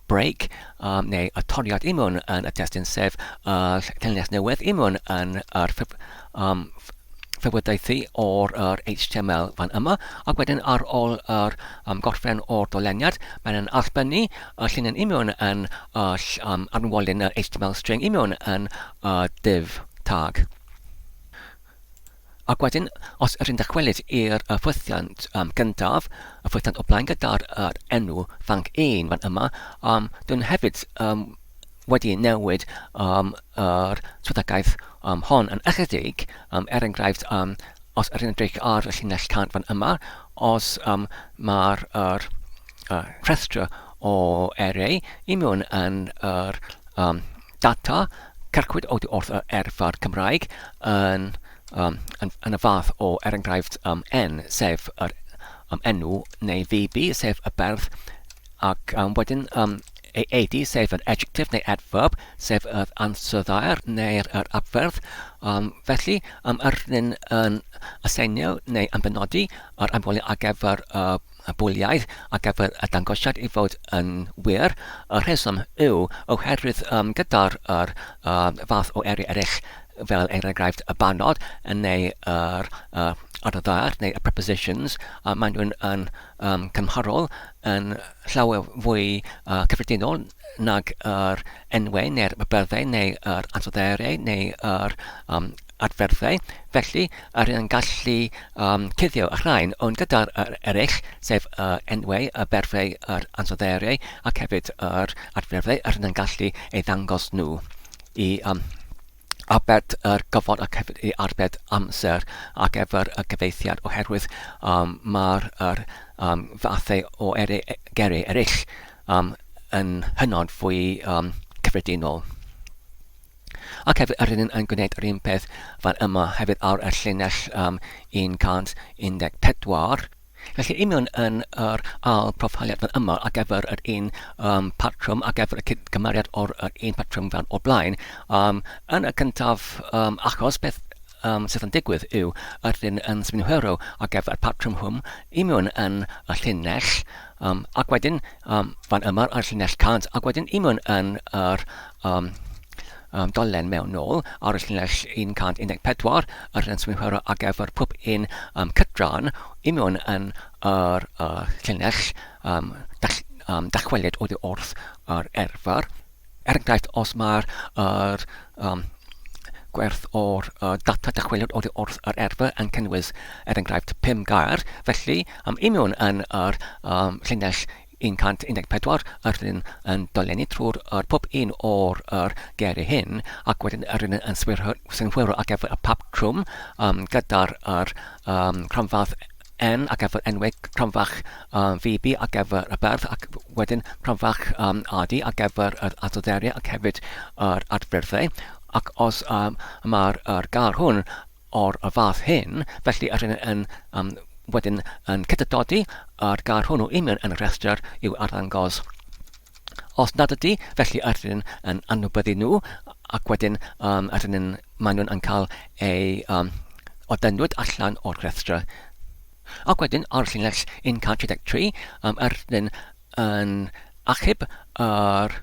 break neu y toriad imiwn yn y testyn, sef llinell newydd imiwn yn yr ffurfwyddiaethu o'r HTML fan yma, ac wedyn ar ôl yr gorffen o'r doleniad, mae'n allbynnu y llinyn imiwn yn arwolyn y HTML string imiwn yn div tag. Ac wedyn, os ydyn dychwelyd i'r ffwythiant gyntaf, y ffwythiant o blaen gyda'r enw Fanc 1 fan yma, dwi'n hefyd wedi newid yr swyddogaeth hon yn ychydig, enghraifft, os ydyn edrych ar y llinell cant fan yma, os mae'r rhestr o erau imiwn yn yr data cyrchwyd oddi wrth y erfar Cymraeg yn y fath o enghraifft n, sef yr enw neu VB, sef y berf, ac wedyn AD, sef yr adjective neu adverb, sef yr ansoddair neu'r adferth. Felly, rydyn yn aseinio neu yn benodi yr amwoli ar gyfer y bwliaidd ar gyfer y dangosiad i fod yn wir. Y rheswm yw oherwydd gyda'r fath o erau eraill fel enghraifft y banod neu yr adroddair neu y prepositions, maen nhw'n cymharol yn llawer fwy cyffredinol nag yr enwau neu'r byrddiau neu yr ansoddairau neu yr adferthau. Felly, rydyn yn gallu cuddio y rhain, ond gyda'r eraill, sef enwau, y berfau, yr ansoddairau, ac hefyd yr adferthau, rydyn yn gallu ei ddangos nhw i arbed yr gofod ac hefyd i arbed amser ar gyfer y gyfeithiad, oherwydd mae'r fathau o gerau eraill yn hynod fwy cyffredinol. Ac hefyd rydyn yn gwneud yr un peth fan yma hefyd ar y llinell 114. Felly imiwn yn yr proffiliad fan yma ar gyfer yr un patrwm, ar gyfer y cymeriad o'r un patrwm fan o'r blaen. Yn y cyntaf, achos beth sydd yn digwydd yw rydyn yn swynhwero ar gyfer y patrwm hwm imiwn yn y llinell, ac wedyn fan yma ar llinell cant, ac wedyn imiwn yn yr dolen mewn nôl ar y llinell 114, rydyn yn swynhwero ar gyfer pob un cydran imiwn yn yr llinell dachweliad oddi wrth yr erfar. Enghraifft, os mae'r gwerth o'r data dachweliad oddi wrth yr erfar yn cynnwys enghraifft 5 gair, felly imiwn yn yr llinell 114 yn dolenni trwy'r pob un o'r geiriau hyn, ac wedyn yn synhwyro ar gyfer y paptrwm gyda'r cromfath N ar gyfer enwau cromfach VB ar gyfer y berth, ac wedyn cromfach AD ar gyfer yr adroderiau ac hefyd yr adfyrddau. Ac os mae'r gair hwn o'r fath hyn, felly yn wedyn yn cydydodi yr gair hwnnw union yn y rhestr i'w arddangos. Os nad ydy, felly yn anwybyddu nhw, ac wedyn maen nhw'n yn cael eu odynwyd allan o'r rhestr. Ac wedyn, ar llinell 133, yn achub yr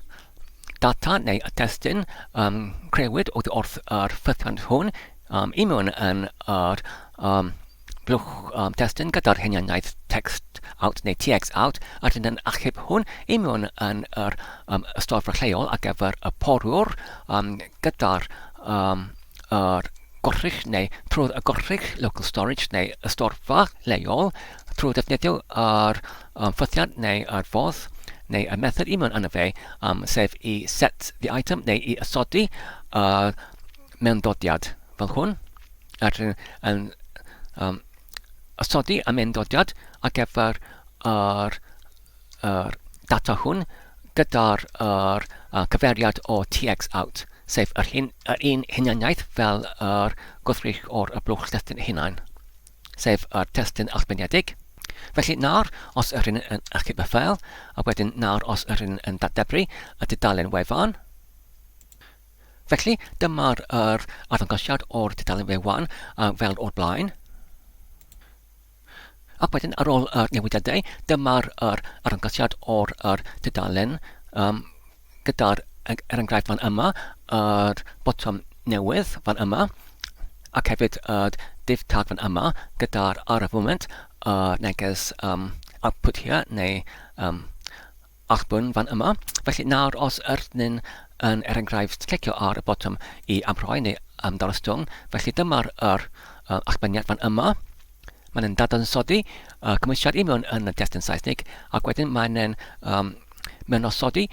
data neu y testyn crewyd wrth yr ffythiant hwn i mewn yn yr blwch testyn gyda'r hunianaeth text out neu TX out, yn achub hwn i mewn yn yr ystafell lleol ar gyfer y poriwr gyda'r gorrych neu trwy'r y gorrych local storage neu ystafell lleol trwy defnyddio yr ffythiant neu yr fodd neu y method i mewn yna fe, sef i set the item neu i ysodi mewnddodiad fel hwn, yn ysodi y mewnddodiad ar gyfer yr data hwn gyda'r cyfeiriad o TX out, sef yr un hunianaeth fel yr gwrthrych o'r blwch testyn hunain, sef yr testyn allbeniedig. Felly nawr, os yn achub y ffeil, a wedyn nawr os yn datblygu y dudalen wefan. Felly dyma'r arddangosiad o'r dudalen wefan fel o'r blaen. Ac wedyn ar ôl newidiadau, dyma'r arddangosiad o'r dudalen gyda'r enghraifft fan yma, yr botwm newydd fan yma, ac hefyd div tag fan yma gyda'r ar y foment neges output here neu allbwn fan yma. Felly nawr os yn enghraifft clicio ar y botwm i amrhoi neu darostwng, felly dyma'r allbeniad fan yma. Mae'n dadansoddi cymhwysiad i mewn yn y destyn Saesnig, ac wedyn mae'n osodi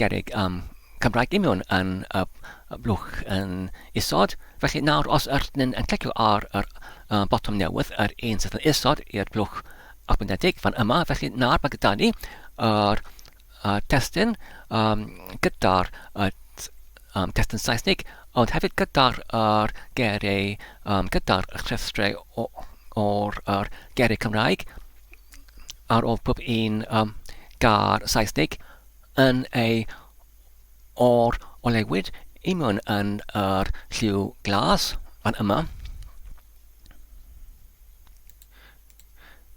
gerig Cymraeg i mewn yn blwch yn isod. Felly nawr os yn clicio ar botwm newydd, un sydd yn isod i'r blwch allbwnedig fan yma, felly nawr mae gyda ni testyn gyda'r testyn Saesnig, ond hefyd gyda'r geiriau gyda'r rhestrau o'r geiriau Cymraeg ar ôl pob un gair Saesnig yn o'r olewyd i mewn yn yr lliw glas fan yma.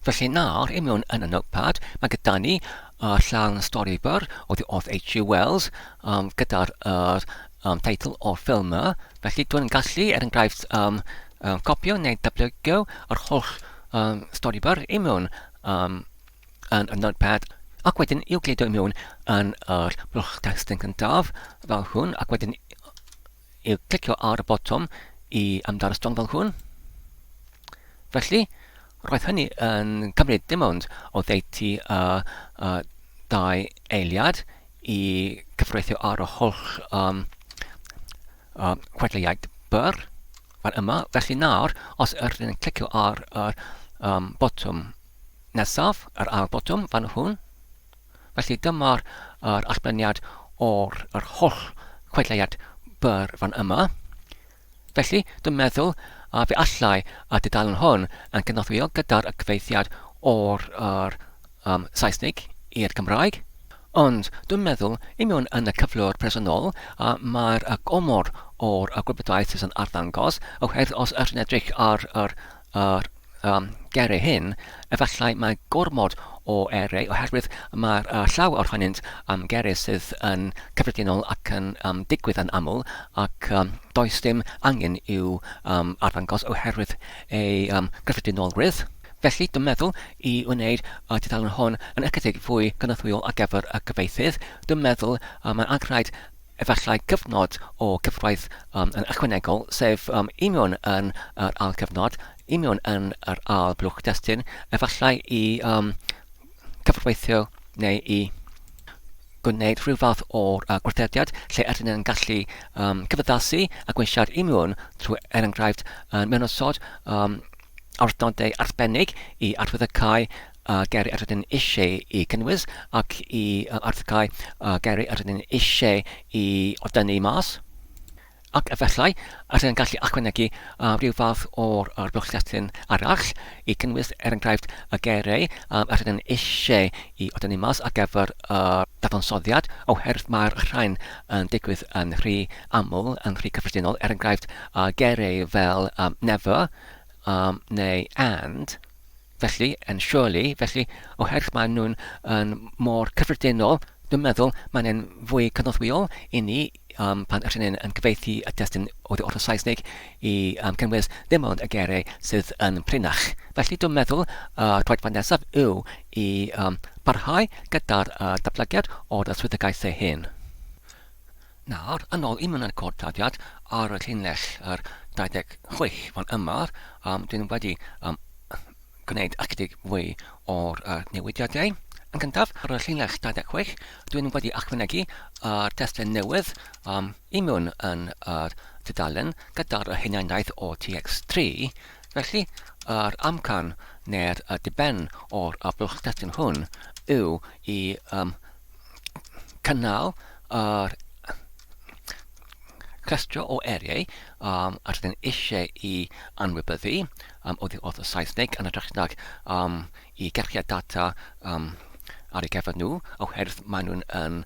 Felly nawr i mewn yn y notepad mae gyda ni llawn storyboard oedd H.G. Wells gyda'r teitl o'r ffilm yma. Felly dwi'n gallu enghraifft copio neu datblygu yr holl storyboard i mewn yn y notepad, ac wedyn i'w gleidio i mewn yn yr blwch testyn cyntaf fel hwn, ac wedyn i'w clicio ar y botwm i darostwng fel hwn. Felly roedd hynny yn cymryd dim ond o ddeutu dau eiliad i cyfreithio ar y holl chwedleiad byr fan yma. Felly nawr, os yn clicio ar botwm nesaf, yr ail botwm fan hwn, felly dyma'r allbeniad o'r holl chwedleiad byr fan yma. Felly, dwi'n meddwl fe allai dudalen hwn yn cynorthwyo gyda'r cyfeithiad o'r Saesnig i'r Gymraeg. Ond dwi'n meddwl i mewn yn y cyflwr presennol mae'r gomor o'r gwybodaeth sydd yn arddangos, oherwydd os yn edrych ar geiriau hyn, efallai mae gormod o erau oherwydd mae'r llaw o'r hynnynt geiriau sydd yn cyffredinol ac yn digwydd yn aml, ac does dim angen i'w arddangos oherwydd ei gyffredinolrwydd. Felly, dwi'n meddwl i wneud dudalen hwn yn ychydig fwy gynorthwyol ar gyfer y gyfeithydd. Dwi'n meddwl mae'n anghraid efallai cyfnod o cyfraith yn ychwanegol, sef i mewn yn yr ail cyfnod, i mewn yn yr ail blwch destyn, efallai i cyfreithio neu I gwneud rhyw fath o'r gwerthudiad lle ydyn nhw'n gallu cyfaddasu a gweithio'r imiwn trwy enghraifft mewn osod arthnodau arbennig I arwyddocau geri ydyn eisiau I cynnwys ac I arwyddocau geri ydyn eisiau I odynnu mas. Ac efallai, ydyn gallu ychwanegu rhyw fath o'r blwchletyn arall I cynnwys enghraifft y gerau ydyn eisiau I odynnu mas ar gyfer dadansoddiad oherwydd mae'r rhain yn digwydd yn rhy aml, yn rhy cyffredinol, enghraifft gerau fel never neu and, felly, and surely, felly, oherwydd maen nhw'n mor cyffredinol, dwi'n meddwl mae'n fwy cynoddwyol I ni pan ydyn yn cyfeithi y testyn oddi o'r Saesnig I cynnwys ddim ond y gerau sydd yn plinach. Felly dwi'n meddwl troedfan nesaf yw I barhau gyda'r datblygiad o'r swyddogaethau hyn. Nawr, yn ôl I mewn yn y codtadiad ar y llinell yr 26 fan yma, dwi'n wedi gwneud ychydig fwy o'r newidiadau. Yn gyntaf, ar y llinell 26, dwi'n wedi ychwanegu testyn newydd I mewn yn dudalen gyda'r hunaniaeth o TX3. Felly, yr amcan neu'r diben o'r blwch testyn hwn yw I cynnal yr cwestiwn o eriau ydyn eisiau I anwybyddu oddi o'r Saesnig yn edrych nag I gerchiad data ar ei gyfer nhw, oherwydd maen nhw'n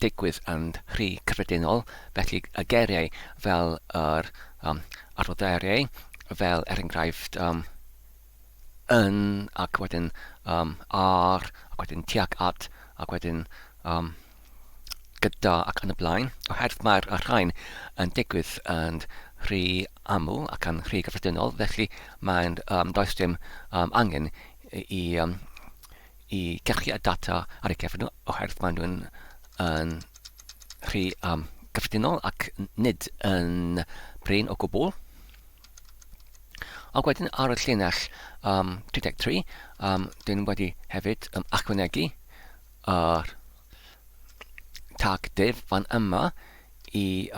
digwydd yn rhy cyffredinol, felly y geriau fel yr arwydderiau, fel enghraifft yn, ac wedyn ar, ac wedyn tuag at, ac wedyn gyda ac yn y blaen, oherwydd mae'r rhain yn digwydd yn rhy aml ac yn rhy gyffredinol, felly mae'n does dim angen I gerchu y data ar ei gyfer nhw oherwydd maen nhw'n rhy gyffredinol ac nid yn brin o gwbl. Ac wedyn ar y llinell 33, dwi'n wedi hefyd ychwanegu yr tag div fan yma I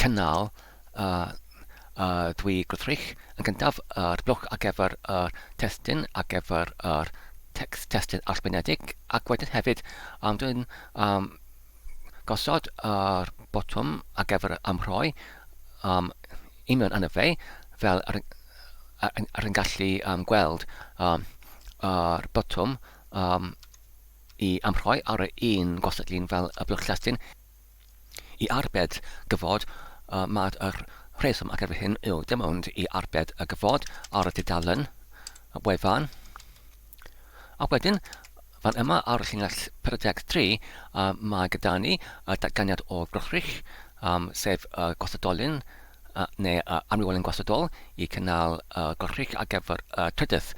cynnal dwy gwrthrych yn gyntaf yr blwch ar gyfer yr testyn ar gyfer yr text testyn arbenedig ac wedyn hefyd dwi'n gosod yr botwm ar gyfer amrhoi union yna fe fel ar yn gallu gweld yr botwm I amrhoi ar un gostadlun fel y blwch testyn I arbed gyfod mae'r rheswm ar gyfer hyn yw dim ond I arbed y gyfod ar y dudalen y wefan. Ac wedyn, fan yma ar y llinell 43, mae gyda ni datganiad o gwrthrych, sef gostodolyn neu amrywolyn gwastodol I cynnal gwrthrych ar gyfer trydydd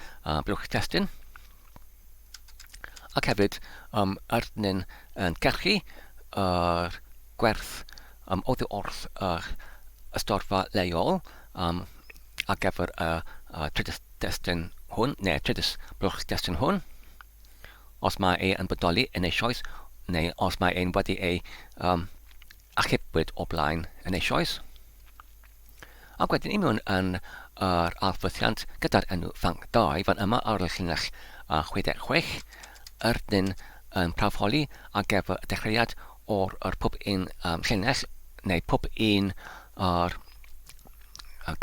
blwch testyn. Ac hefyd, ydyn yn gerchu gwerth oddi wrth ystorfa lleol ar gyfer trydydd testyn hwn, neu trydydd blwch testyn hwn. Os mae ei yn bodoli yn eisoes, neu os mae ein wedi ei achubwyd o blaen yn eisoes. Ac wedyn I mewn yn yr alfwythiant gyda'r enw fanc 2 fan yma ar y llinell 66 ydyn yn prawfholi ar gyfer y dechreuad o'r pob un llinell neu pob un o'r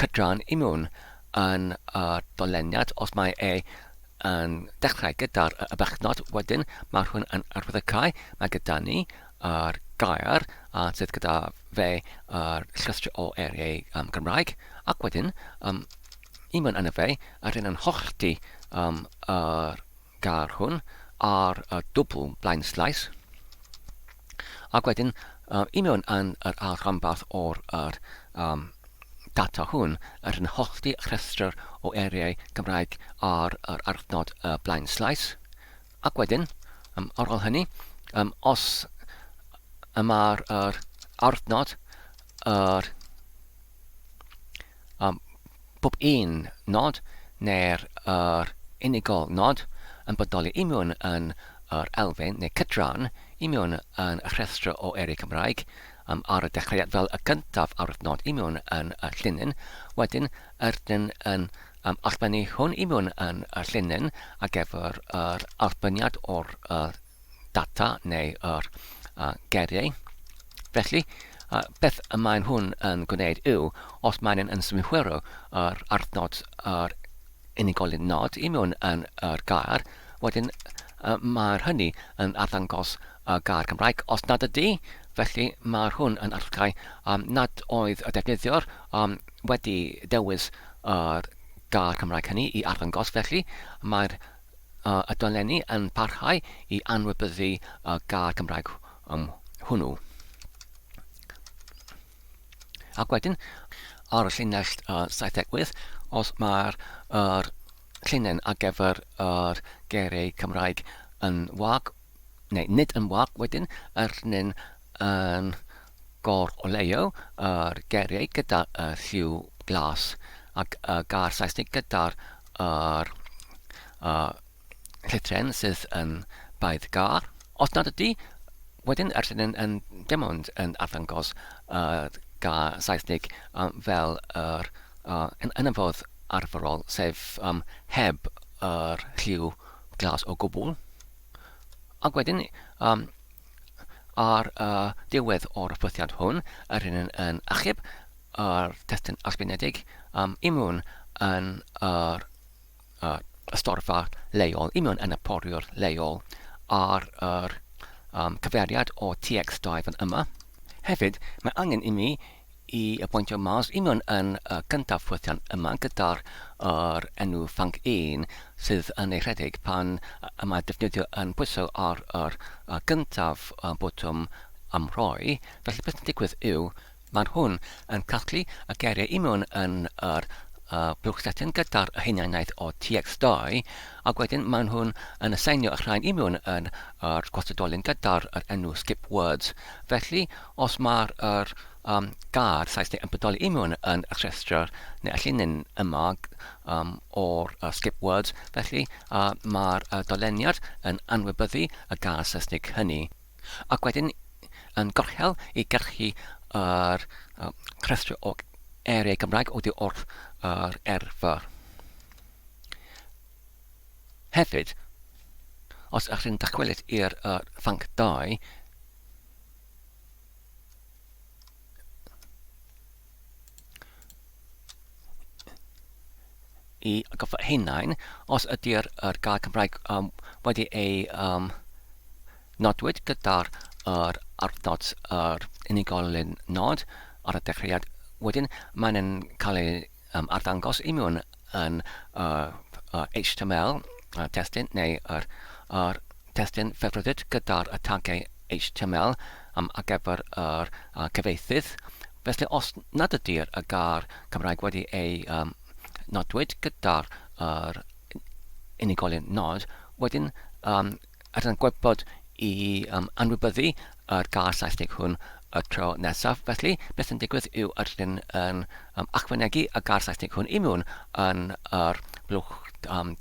cydran I mewn yn doleniad os mae ei yn dechrau gyda'r y bechnod wedyn mae hwn yn arwyddocau mae gyda ni yr gair sydd gyda fe yr llystr o eriau Gymraeg ac wedyn un yna fe ydyn yn hollti yr gair hwn ar dwbl blaen slais ac wedyn un yn yr alrhanbarth o'r data hwn yn hollti rhestr o eriau Gymraeg ar yr arthnod blaen slais. Ac wedyn, ar ôl hynny, os mae'r arthnod pob un nod neu'r unigol nod yn bodoli i mewn yn yr elfen neu cydran i mewn yn y rhestr o erau Cymraeg ar y dechreuad fel y gyntaf ar y nod i mewn yn y llinyn. Wedyn, ydyn yn allbynnu hwn i mewn yn y llinyn ar gyfer yr allbyniad o'r data neu yr geiriau. Felly, beth y mae'n hwn yn gwneud yw, os mae'n yn symud yr arnod yr unigolyn nod i mewn yn yr gair, wedyn mae'r hynny yn arddangos y gair Cymraeg. Os nad ydy, felly mae'r hwn yn arllgau nad oedd y defnyddiwr wedi dewis yr gair Cymraeg hynny i arddangos. Felly mae'r y dolenni yn parhau i anwybyddu y gair Cymraeg hwnnw. Ac wedyn, ar y llinell 70, os mae'r llinyn ar gyfer yr geiriau Cymraeg yn wag, neu nid yn wag, wedyn, yr llinyn yn gor-oleuo yr geiriau gyda lliw glas ac y gair Saesnig gyda'r llythren sydd yn baedd gar. Os nad ydy, wedyn yr llinyn yn dim ond yn arddangos gair Saesnig fel yn y fodd arferol, sef heb yr lliw glas o gwbl. Ac wedyn, ar diwedd o'r ffwythiad hwn, yr hyn yn achub yr testyn allbynedig i mewn yn yr ystorfa lleol, i mewn yn y poriwr lleol ar yr cyfeiriad o tx2 fan yma. Hefyd, mae angen i mi i apwyntio mas i mewn yn gyntaf ffwythiad yma gyda'r enw ffanc 1 sydd yn ei rhedeg pan mae defnyddio yn pwyso ar yr gyntaf botwm amroi. Felly beth yn digwydd yw, mae hwn yn casglu y geiriau i mewn yn yr blwch-setyn gyda'r hunaniaeth o tx2 ac wedyn mae hwn yn aseinio y rhain i mewn yn yr gwastadolyn gyda'r enw skip words. Felly, os mae'r gair Saesneg yn bodoli i mewn yn y rhestr neu y llinyn yma o'r skip words, felly mae'r doleniad yn anwybyddu y gair Saesneg hynny. Ac wedyn yn gorchel i gyrchu yr rhestr o erau Cymraeg oddi wrth yr erfyr. Hefyd, os ych chi'n dychwelyd i'r ffanc 2, i goffa hunain, os ydy'r gair Cymraeg wedi ei nodwyd gyda'r arnod yr unigolyn nod ar y dechreuad, wedyn mae'n cael ei arddangos i mewn yn HTML testyn neu yr testyn ffefryddyd gyda'r tagau HTML ar gyfer yr cyfeithydd. Felly, os nad ydy'r gair Cymraeg wedi ei nodwyd gyda'r unigolyn nod, wedyn ydyn gwybod i anwybyddu yr gair Saesnig hwn y tro nesaf. Felly, beth yn digwydd yw ydyn yn achwanegu y gair Saesnig hwn i mewn yn yr blwch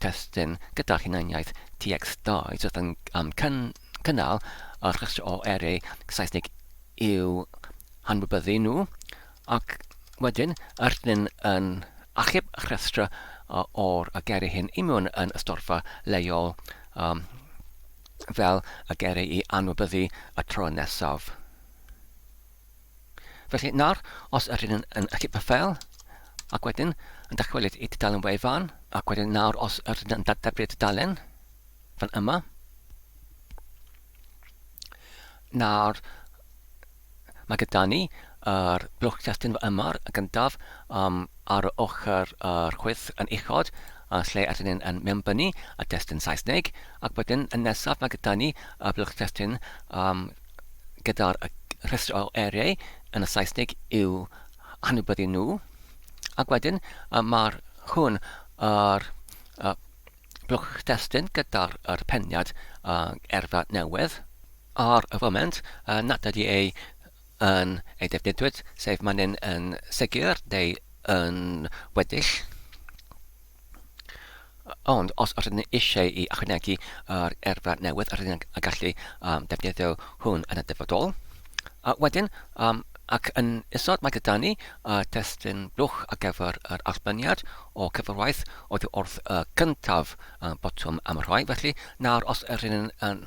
testyn gyda'r hunaniaeth tx2 sydd yn cynnal y rhestr o erau Saesnig i'w hanwybyddu nhw, ac wedyn ydyn yn achub y rhestr o'r geiriau hyn i mewn yn ystorfa lleol fel y geiriau i anwybyddu y tro nesaf. Felly nawr, os ydyn yn achub y ffeil, ac wedyn yn dychwelyd i tudalen wefan, ac wedyn nawr os ydyn yn dadebrydd tudalen fan yma, nawr mae gyda ni yr blwch testyn yma y gyntaf ar y ochr chwith yn uchod, lle ydyn yn mewnbynnu y testyn Saesneg, ac wedyn yn nesaf mae gyda ni y blwch testyn gyda'r rhestr o erau yn y Saesneg i'w hanwybyddu nhw, ac wedyn mae'r hwn yr blwch testyn gyda'r peniad erfa newydd. Ar y foment, nad ydy ei defnyddiwyd, sef mae'n yn sicr neu yn weddill. Ond os ydyn ni eisiau I ychwanegu yr erfa newydd, ydyn ni'n gallu defnyddio hwn yn y dyfodol. Wedyn, ac yn isod mae gyda ni testyn blwch ar gyfer yr arbenniad o cyfrwaith oedd wrth gyntaf botwm am rhoi. Felly, nawr os ydyn ni'n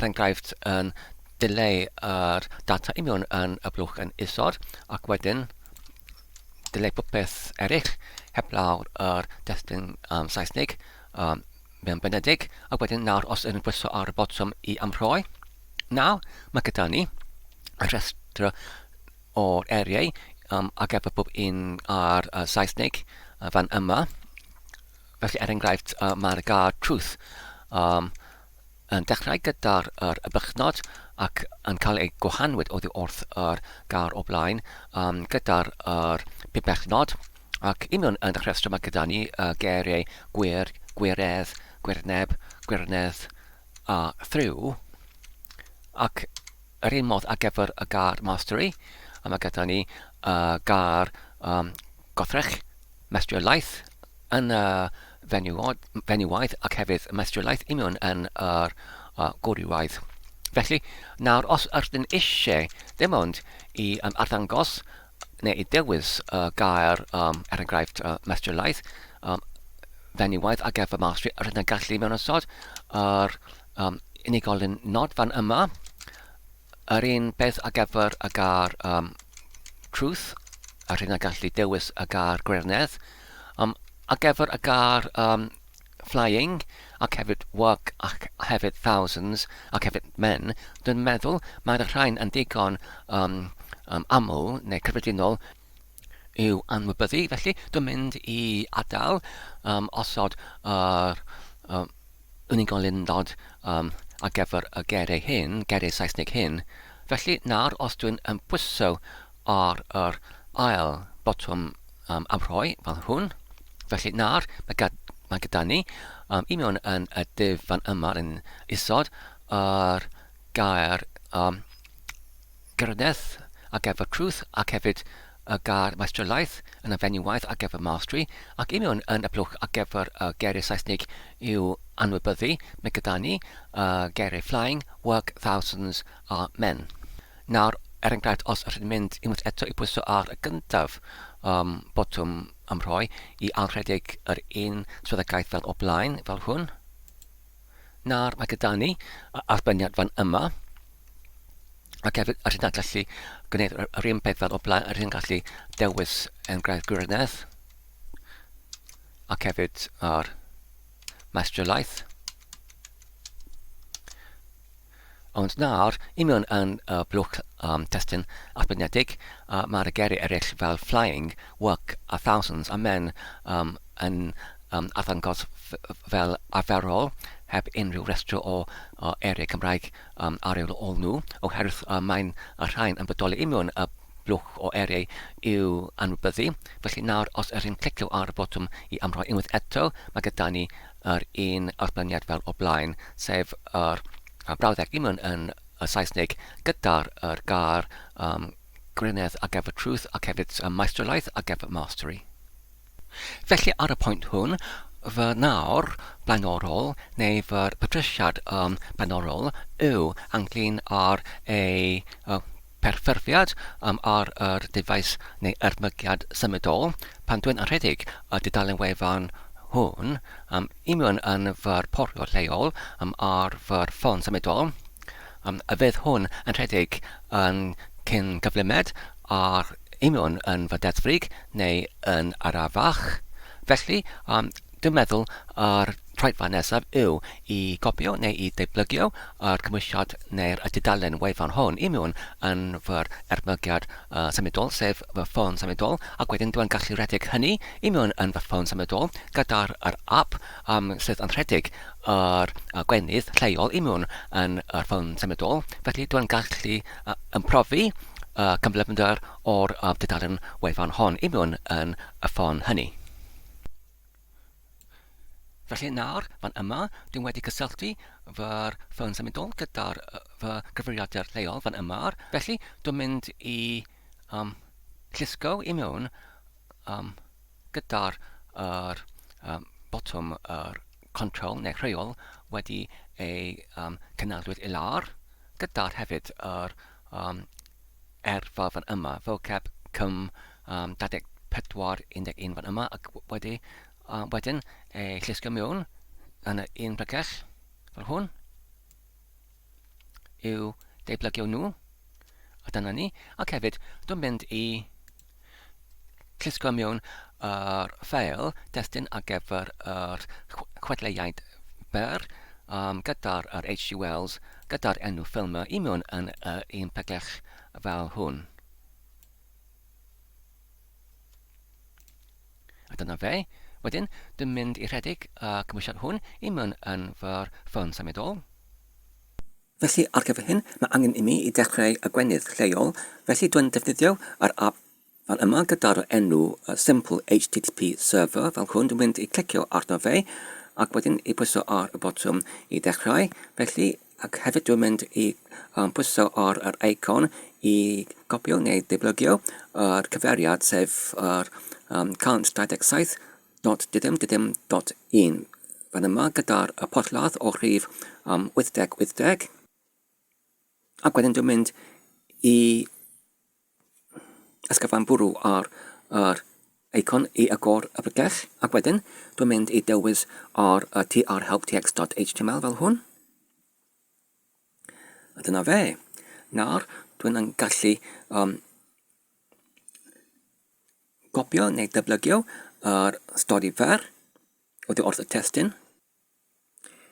enghraifft yn dileu yr data I mewn yn y blwch yn isod, ac wedyn dileu popeth eraill heblaw yr destun Saesnig mewn benedig, ac wedyn nawr os ydyn pwyso ar y botwm I amrhoi. Nawr mae gyda ni y rhestr o'r eriau ar gyfer bob un ar Saesnig fan yma. Felly enghraifft mae'r gair truth yn dechrau gyda'r bychnod ac yn cael ei gwahanwyd oddi wrth yr gair o blaen gyda'r bibechnod. Ac I mewn yn y rhestr mae gyda ni geiriau gwir, gwiredd, gwirneb, gwirnedd a thriw. Ac yr un modd ar gyfer y gair mastery, mae gyda ni gair gothrech, mestriolaeth yn fenywaith ac hefyd mestriolaeth I mewn yn yr gwrywaidd. Felly, nawr os ydyn eisiau dim ond I arddangos neu I dewis gair enghraifft mestriolaeth, fenywaith ar gyfer mastery, ydyn ni'n gallu mewn ysod yr unigolyn nod fan yma. Yr un beth ar gyfer y gair truth, ydyn ni'n gallu dewis y gair gwirnedd. Ar gyfer y gair flying, ac hefyd work, ac hefyd thousands, ac hefyd men, dwi'n meddwl mae'r rhain yn digon aml neu cyffredinol i'w anwybyddu. Felly, dwi'n mynd I adael osod yr unigolyn nod ar gyfer y geiriau hyn, geiriau Saesnig hyn. Felly, nawr os dwi'n pwyso ar yr ail botwm amrhoi fel hwn, felly nawr mae gyda ni I mewn yn y div fan yma yn isod yr gair gyrnedd ar gyfer truth ac hefyd y gair maestrolaeth yn y fenywaith ar gyfer mastery, ac I mewn yn y blwch ar gyfer geiriau Saesnig i'w anwybyddu, mae gyda ni geiriau flying, work, thousands a men. Nawr, enghraifft os ydyn mynd unwaith eto I pwyso ar y gyntaf botwm amrhoi I anrhedig yr un swyddogaeth fel o blaen, fel hwn. Nawr mae gyda ni arbenniad fan yma. Ac hefyd ydyn ni'n gallu gwneud yr un peth fel o blaen, ydyn ni'n gallu dewis enghraifft gwirnedd. Ac hefyd yr maestrolaeth. Ond nawr, I mewn yn blwch testyn arbenniedig, mae'r geiriau eraill fel flying, work a thousands a men yn arddangos fel arferol heb unrhyw restr o eriau Cymraeg ar ôl nhw, oherwydd mae'n rhain yn bodoli I mewn y blwch o eriau i'w anwybyddu. Felly nawr, os ydyn clicio ar y botwm I amrhoi unwaith eto, mae gyda ni yr un arbenniad fel o blaen, sef yr brawddeg I mewn yn y Saesnig gyda'r gair gwirnedd ar gyfer truth ac hefyd maestrolaeth ar gyfer mastery. Felly ar y pwynt hwn, fy nawr blaenorol neu fy'r patrisiad blaenorol yw ynglyn ar ei perfformiad ar yr defaes neu ermygiad symudol pan dwi'n arhedig y dudalen wefan hwn I mewn yn fy'r poriwr lleol ar fy'r ffôn symudol. Y fydd hwn yn rhedeg yn cyn gyflymed ar I mewn yn fy deddfrig neu yn arafach. Felly, dwi'n meddwl yr troedfa nesaf yw I gopio neu I datblygio yr cymhwysiad neu'r dudalen wefan hwn I mewn yn fy'r ermygiad symudol, sef fy ffôn symudol, ac wedyn dwi'n gallu rhedeg hynny I mewn yn fy ffôn symudol gyda'r app sydd yn rhedeg yr gwenydd lleol I mewn yn yr ffôn symudol. Felly dwi'n gallu profi cyflymder o'r dudalen wefan hon I mewn yn y ffôn hynny. Felly nawr, fan yma, dwi'n wedi cysylltu fy'r ffôn symudol gyda'r fy gyfrifiadur lleol fan yma. Felly, dwi'n mynd I llusgo I mewn gyda'r botwm control neu rheol wedi ei cynnaldwyd I lawr, gyda'r hefyd yr erfa fan yma, vocab cym 2411 fan yma, ac wedyn ei llusgo mewn yn y un bregell fel hwn yw deblygio nhw, a dyna ni, ac hefyd dwi'n mynd I llusgo mewn yr ffeil destun ar gyfer yr chwedleiaid byr gyda'r HTMLs, gyda'r enw ffilmau I mewn yn un bregell fel hwn. A dyna fe. Wedyn, dwi'n mynd I rhedeg cymwysiad hwn I mewn yn fy'r ffôn symudol. Felly, ar gyfer hyn, mae angen I mi I dechrau y gwenydd lleol, felly dwi'n defnyddio yr app fan yma gyda'r enw Simple HTTP Server fel hwn. Dwi'n mynd I clicio arno fe, ac wedyn I pwyso ar y botwm I dechrau. Felly, ac hefyd dwi'n mynd I pwyso ar yr eicon I gopio neu deblygio yr cyfeiriad sef yr 127.didym.1 fan yma gyda'r porthladd o rhif 8080. Ac wedyn dwi'n mynd I ysgrifan bwrw ar yr eicon I agor y bregell, ac wedyn dwi'n mynd I dewis ar trhelptxhtml fel hwn. A dyna fe. Nawr, dwi'n gallu gopio neu deblygio yr stori fer oddi wrth y testun.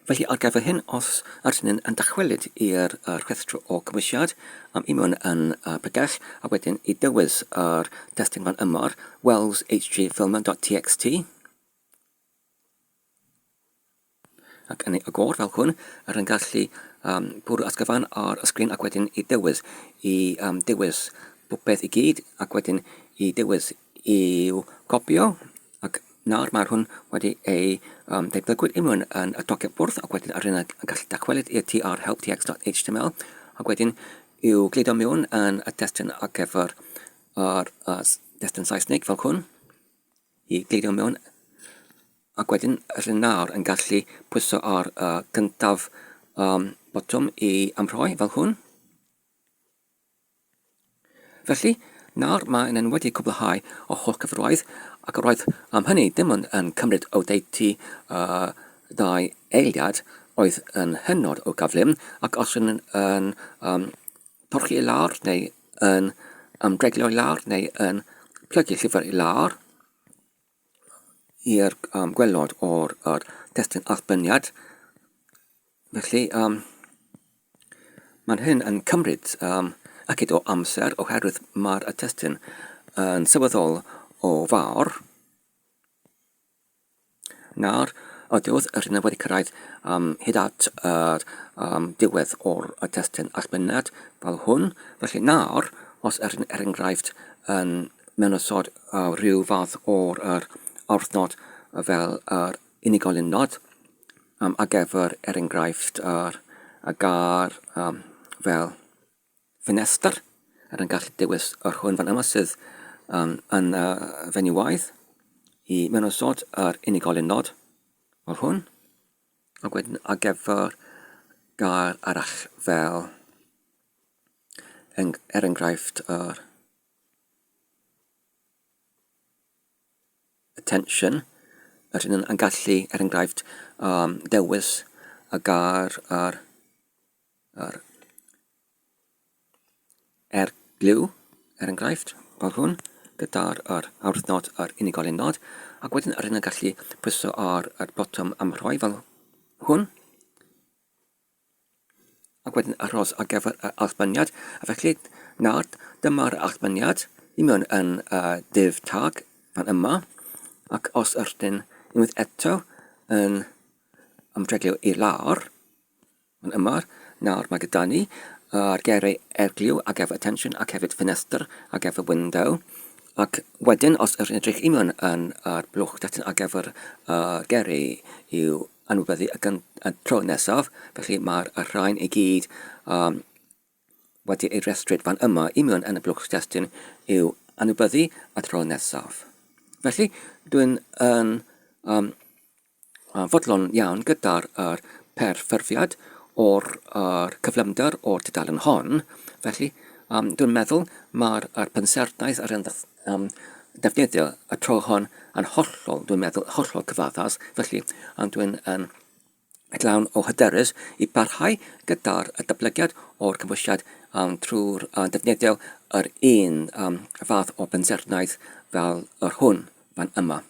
Felly ar gyfer hyn, os ydyn yn dychwelyd i'r rhestr o cymwysiad I mewn yn bregell, a wedyn I dewis yr testun fan yma'r wellshgfilmer.txt. Ac yn ei agor fel hwn, yn gallu bwrw ysgrifan ar y sgrin ac wedyn I dewis popeth I gyd ac wedyn I dewis i'w copio, ac nawr mae hwn wedi ei deblygwyd I mewn yn y doced bwrdd, ac wedyn ar hynny yn gallu dachwelyd i'r trhelptxhtml, ac wedyn i'w gludo mewn yn y testun ar gyfer yr testun Saesnig fel hwn, I gludo mewn, ac wedyn ar hynny nawr yn gallu pwyso ar gyntaf botwm I amrhoi fel hwn. Felly, nawr mae'n wedi cwblhau o holl gyfrwaith, ac roedd hynny ddim yn cymryd o deiti ddau eiliad oedd yn hynod o gyflym, ac os yn torchi I lawr neu yn dreglio I lawr neu yn plygu llyfr I lawr i'r gwelod o'r testun arbenniad. Felly, mae'n hyn yn cymryd ac o amser oherwydd mae'r testun yn sylweddol o fawr. Nawr, oedd yr hynny wedi cyrraedd hyd at yr diwedd o'r testun arbenniad fel hwn. Felly nawr, os enghraifft yn mewn ysod rhyw fath o'r wrthnod fel yr unigolyn nod, a gyfer enghraifft gar fel ffenestr, yn gallu dewis yr hwn fan yma sydd yn fenywaith I mewn ysod yr unigolyn nod o'r hwn, ac wedyn ar gyfer gar arall fel enghraifft yr attention, rydyn yn gallu enghraifft dewis gar yr glw, enghraifft, fel hwn, gyda'r awrthnod yr unigolyn nod, ac wedyn rydyn yn gallu pwyso ar botwm amrhoi fel hwn, ac wedyn arros ar gyfer y arbenniad. A felly nawr, dyma'r arbenniad I mewn yn div tag fan yma, ac os ydyn unwaith eto yn ymdreglio I lawr fan yma, nawr mae gyda ni ar gerau erglyw ar gyfer attention ac hefyd ffenestr ar gyfer window, ac wedyn os ydyn edrych I mewn yn blwch datan ar gyfer gerau i'w anwybyddu y tro nesaf, felly mae'r rhain I gyd wedi ei restryd fan yma I mewn yn y blwch testun i'w anwybyddu y tro nesaf. Felly dwi'n fodlon iawn gyda'r perfforfiad o'r cyflymder o'r tudalen hon. Felly, dwi'n meddwl mae'r pensaerniaeth ar defnyddio y tro hon yn hollol, dwi'n meddwl, hollol cyfaddas. Felly, dwi'n glawn o hyderus i barhau gyda'r datblygiad o'r cymhwysiad trwy'r defnyddio yr un fath o bensaerniaeth fel yr hwn fan yma.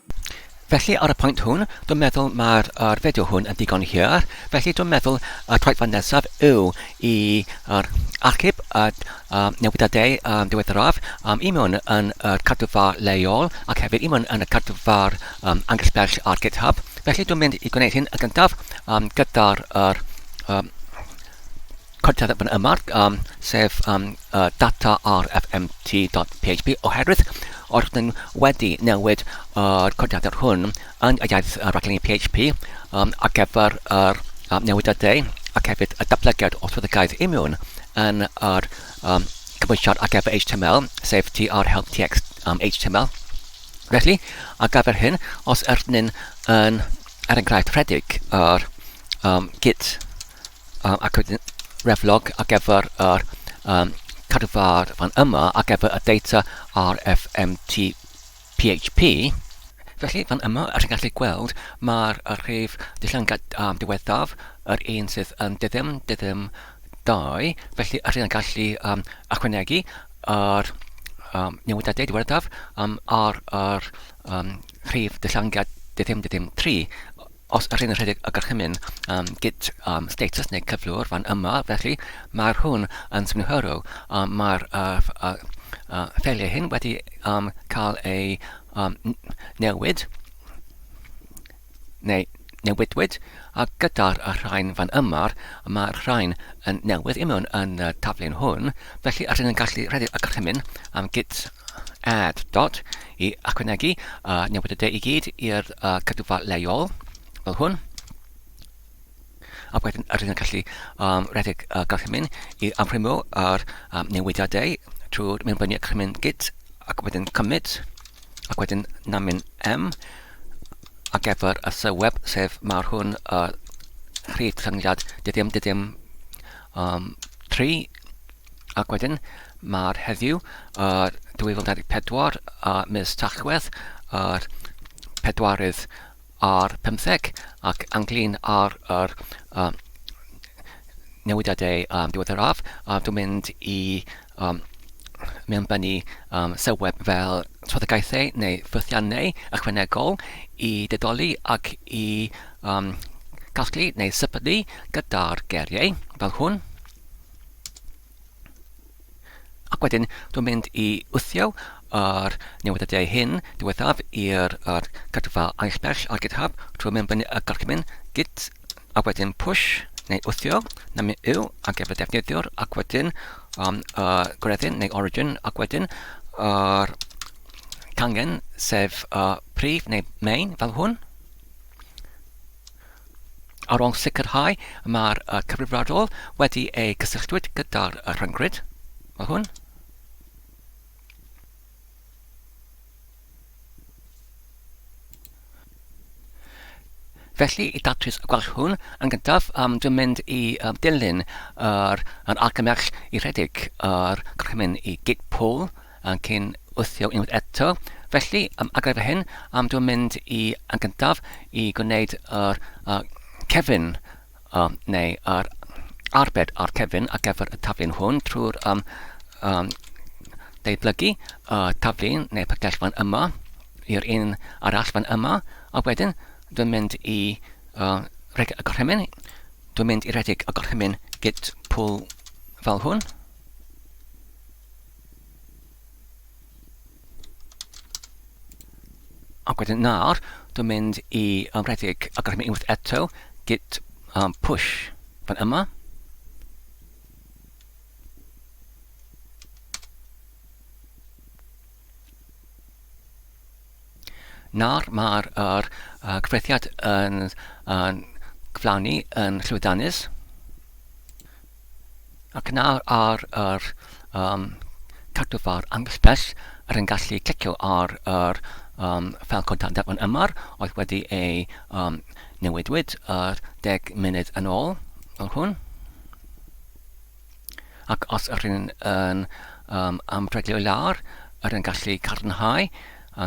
Felly, ar y pwynt hwn, dwi'n meddwl mae'r fideo hwn yn digon hir. Felly, dwi'n meddwl y troedfan nesaf yw i archib newidadau diweddaraf i mewn yn y cadwfar lleol ac hefyd i mewn yn y cadwfar anghyspell ar GitHub. Felly, dwi'n mynd i gwneud hyn y gyntaf gyda'r codiad fan yma, sef data rfmt.php oherwydd o'r dyn wedi newid codiadau hwn yn y iaith raglen PHP ar gyfer yr newidadau ac hefyd y datblygiad o swyddogaeth i mewn yn yr cymhwysiad ar gyfer HTML, sef trhelptxhtml. Felly, ar gyfer hyn, os ydyn yn enghraifft rhedeg yr git ac reflog ar gyfer yr cadwfar fan yma ar gyfer y data rfmt PHP. Felly fan yma ydych chi'n gallu gweld mae'r rhif dillangad diweddaf yr un sydd yn dyddym 2. Felly ydych chi'n gallu ychwanegu yr newidadau diweddaf ar rhif dillangad dyddym 3. Os ydych chi'n rhedeg y gorchymyn git status neu cyflwr fan yma, felly mae'r hwn yn synhwyrol. Mae'r ffeiliau hyn wedi cael ei newid neu newidwyd a gyda'r rhain fan yma, mae'r rhain yn newydd i mewn yn taflen hwn. Felly ydych chi'n gallu rhedeg y gorchymyn git add dot i ychwanegu newidadau i gyd i'r cadwfar lleol fel hwn. A wedyn ydych chi'n gallu rhedeg gorchymyn i amrymo ar newidadau trwy'r mewnbynnu gorchymyn git ac wedyn commit ac wedyn namin m ar gyfer y sylweb sef mae'r hwn rhif dyllangiad dyddym 3 ac wedyn mae'r heddiw 2024 mis Tachwedd yr 4 ar 15 ac anglyn ar newidadau diweddaraf. Dwi'n mynd i mewnbynnu sylweb fel swyddogaethau neu ffythiannau ychwanegol i didoli ac i casglu neu sybyddu gyda'r geiriau fel hwn. Ac wedyn dwi'n mynd i wthio yr newidadau hyn diwethaf i'r cadwfar anghyspell ar GitHub trwy mewnbynnu y gorchymyn git a wedyn push neu wthio namin yw ar gyfer defnyddiwr ac wedyn gweryddyn neu origin ac wedyn yr cangen sef prif neu main fel hwn. Ar ôl sicrhau mae'r cyfrifiadol wedi ei gysylltwyd gyda'r rhyngryd fel hwn. Felly, i datrys y gwalch hwn, yn gyntaf, dwi'n mynd i dilyn yr argymell i rhedeg yr gorchymyn i git pull cyn wthio unwaith eto. Felly, ar gyfer hyn, dwi'n mynd yn gyntaf i gwneud yr cefn neu yr arbed ar cefn ar gyfer y taflen hwn trwy'r datblygu taflen neu pagell fan yma i'r un arall fan yma a wedyn dwi'n mynd i rhedeg y gorchymyn. Dwi'n mynd i rhedeg y gorchymyn git pull fel hwn. Ac wedyn nawr, dwi'n mynd i rhedeg y gorchymyn unwaith eto git push fan yma. Nawr mae'r cyfreithiad yn cyflawni yn llwydiannus. Ac nawr ar cadwfar anghyspell yn gallu clicio ar ffel contactad fan yma oedd wedi ei newidwyd ar 10 munud yn ôl, fel hwn. Ac os ydyn yn ymdreglio lawr, ydyn gallu cadarnhau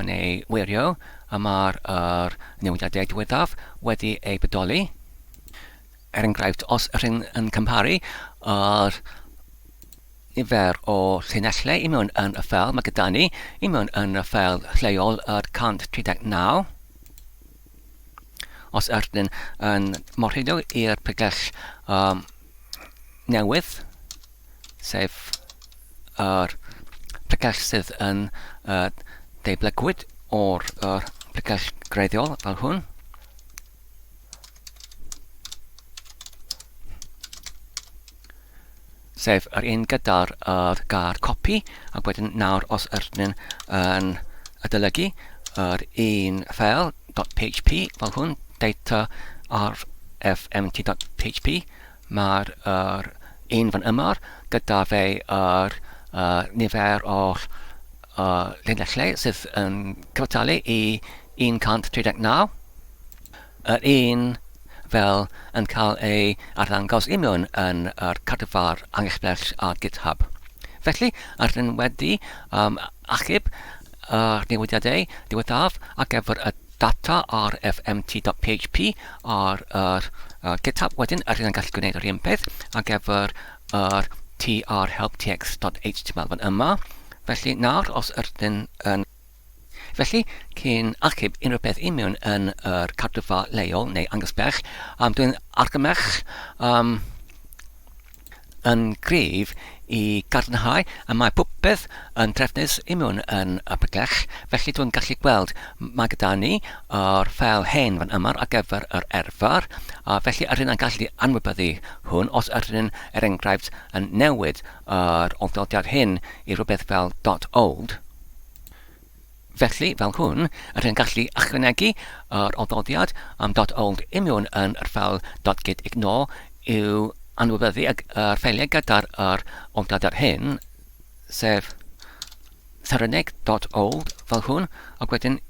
neu wirio mae'r newidiadau diweddaf wedi ei bodoli. Enghraifft, os ydyn yn cymparu yr nifer o llinellau i mewn yn y ffel mae gyda ni i mewn yn y ffel lleol yr 139. Os ydyn yn morhudo i'r pregell newydd, sef yr pregell sydd yn deblygwyd o'r pregell greiddiol fel hwn. Sef yr un gyda'r gar copi, ac wedyn nawr os ydyn yn adolygu yr un ffel .php fel hwn, data rfmt.php, mae'r un fan yma gyda fe yr nifer o linellau sydd yn cyfartalu i 139. Yr un fel yn cael ei arddangos i mewn yn yr cardyfar anghyfleus ar GitHub. Felly, ydyn wedi achub newidiadau diweddaf ar gyfer y data rfmt.php ar GitHub. Wedyn, ydyn yn gallu gwneud yr un peth ar gyfer yr trhelptxhtml fan yma. Felly, nawr os ydyn yn Felly, cyn achub unrhyw beth i mewn yn yr cardyfar leol neu angysbell, dwi'n argymell yn gryf i gadarnhau a mae popeth yn trefnus i mewn yn y pregell. Felly dwi'n gallu gweld mae gyda ni yr ffel hen fan yma ar gyfer yr erfar. Felly ydyn yn gallu anwybyddu hwn os ydyn enghraifft yn newid yr oddodiad hyn i rhywbeth fel .old. Felly, fel hwn, ydyn gallu ychwanegu yr oddodiad .old i mewn yn yr ffel .gitignore i'w anwybyddu yr ffeiliau gyda'r oddodiad hyn, sef theryneg.old fel hwn, ac wedyn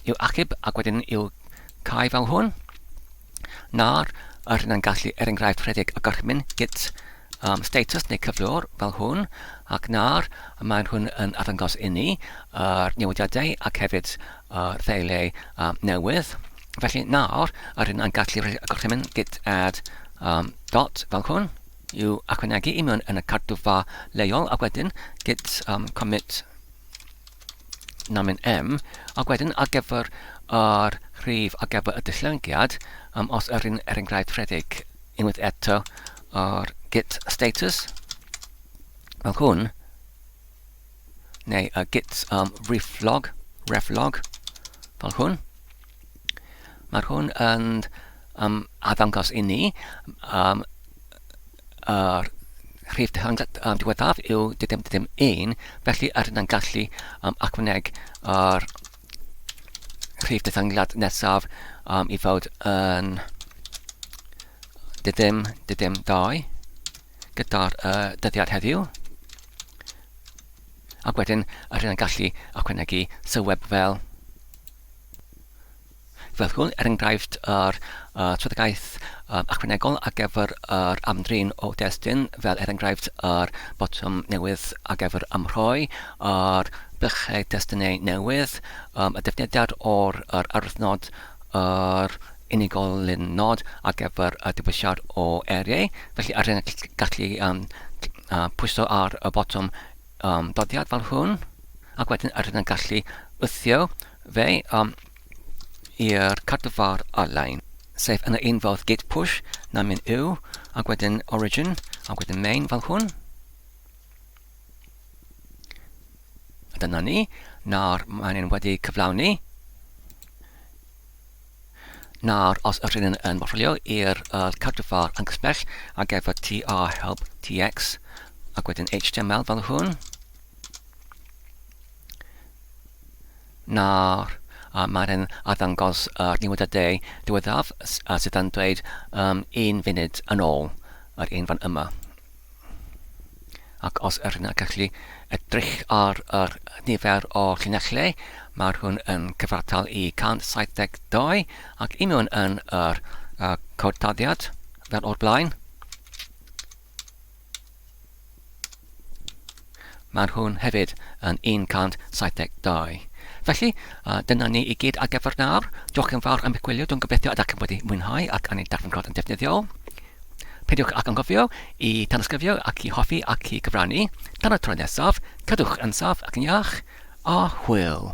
i'w achub ac wedyn i'w cau fel hwn. Nawr, ydyn yn gallu enghraifft rhedeg y gorchmyn git status neu cyflwr fel hwn, ac nawr mae hwn yn arddangos i ni yr newidiadau ac hefyd yr ffeiliau newydd. Felly nawr ydyn yn gallu rhedeg y gorchmyn git add dot fel hwn i'w ychwanegu i mewn yn y cardyfar leol, ac wedyn git commit namin m, ac wedyn ar gyfer yr rhif ar gyfer y dillyngiad, os ydyn enghraifft rhedeg unwaith eto yr git status fel hwn, neu git reflog fel hwn. Mae'r hwn yn addangos i ni yr rhif diweddaf yw 1, felly ydyn yn gallu ychwanegu yr rhif dethyngiad nesaf i fod yn 2 gyda'r dyddiad heddiw. Ac wedyn ydyn yn gallu ychwanegu sylweb fel hwn, enghraifft yr trwyddagaeth ychwanegol ar gyfer yr amdrin o destun, fel enghraifft yr botwm newydd ar gyfer ymrhoi, yr bychau destunau newydd, y defnyddiad o'r arwythnod yr unigolyn nod ar gyfer y diwylliad o eriau. Felly ydyn yn gallu pwyso ar y botwm dodiad fel hwn, ac wedyn ydyn yn gallu wythio fe i'r cardyfar ar-lein, sef yn y un fel git push namin yw, ac wedyn origin, ac wedyn main fel hwn. A dyna ni, nawr mae'n wedi cyflawni. Nawr, os ydyn yn morffolio i'r cardyfar angysbell ar gyfer trhelptx ac wedyn HTML fel hwn. Nawr, mae'n arddangos newidiadau diweddaf sydd yn dweud 1 funud yn ôl yr un fan yma. Ac os ydyn yn gallu edrych ar yr nifer o llinellau. Mae hwn yn cyfartal I 172 ac I mewn yn yr codtadiad fel o'r blaen. Mae hwn hefyd yn 172. Felly, dyna ni I gyd ar gyfer nawr. Diolch yn fawr am eich gwylio. Dwi'n gobeithio ydych chi'n wedi mwynhau ac yn ei darllen yn defnyddiol. Peidiwch ac angofio I tanysgrifio ac I hoffi ac I gyfrannu. Tan y tro nesaf, cadwch yn saff ac yn iach, a hwyl.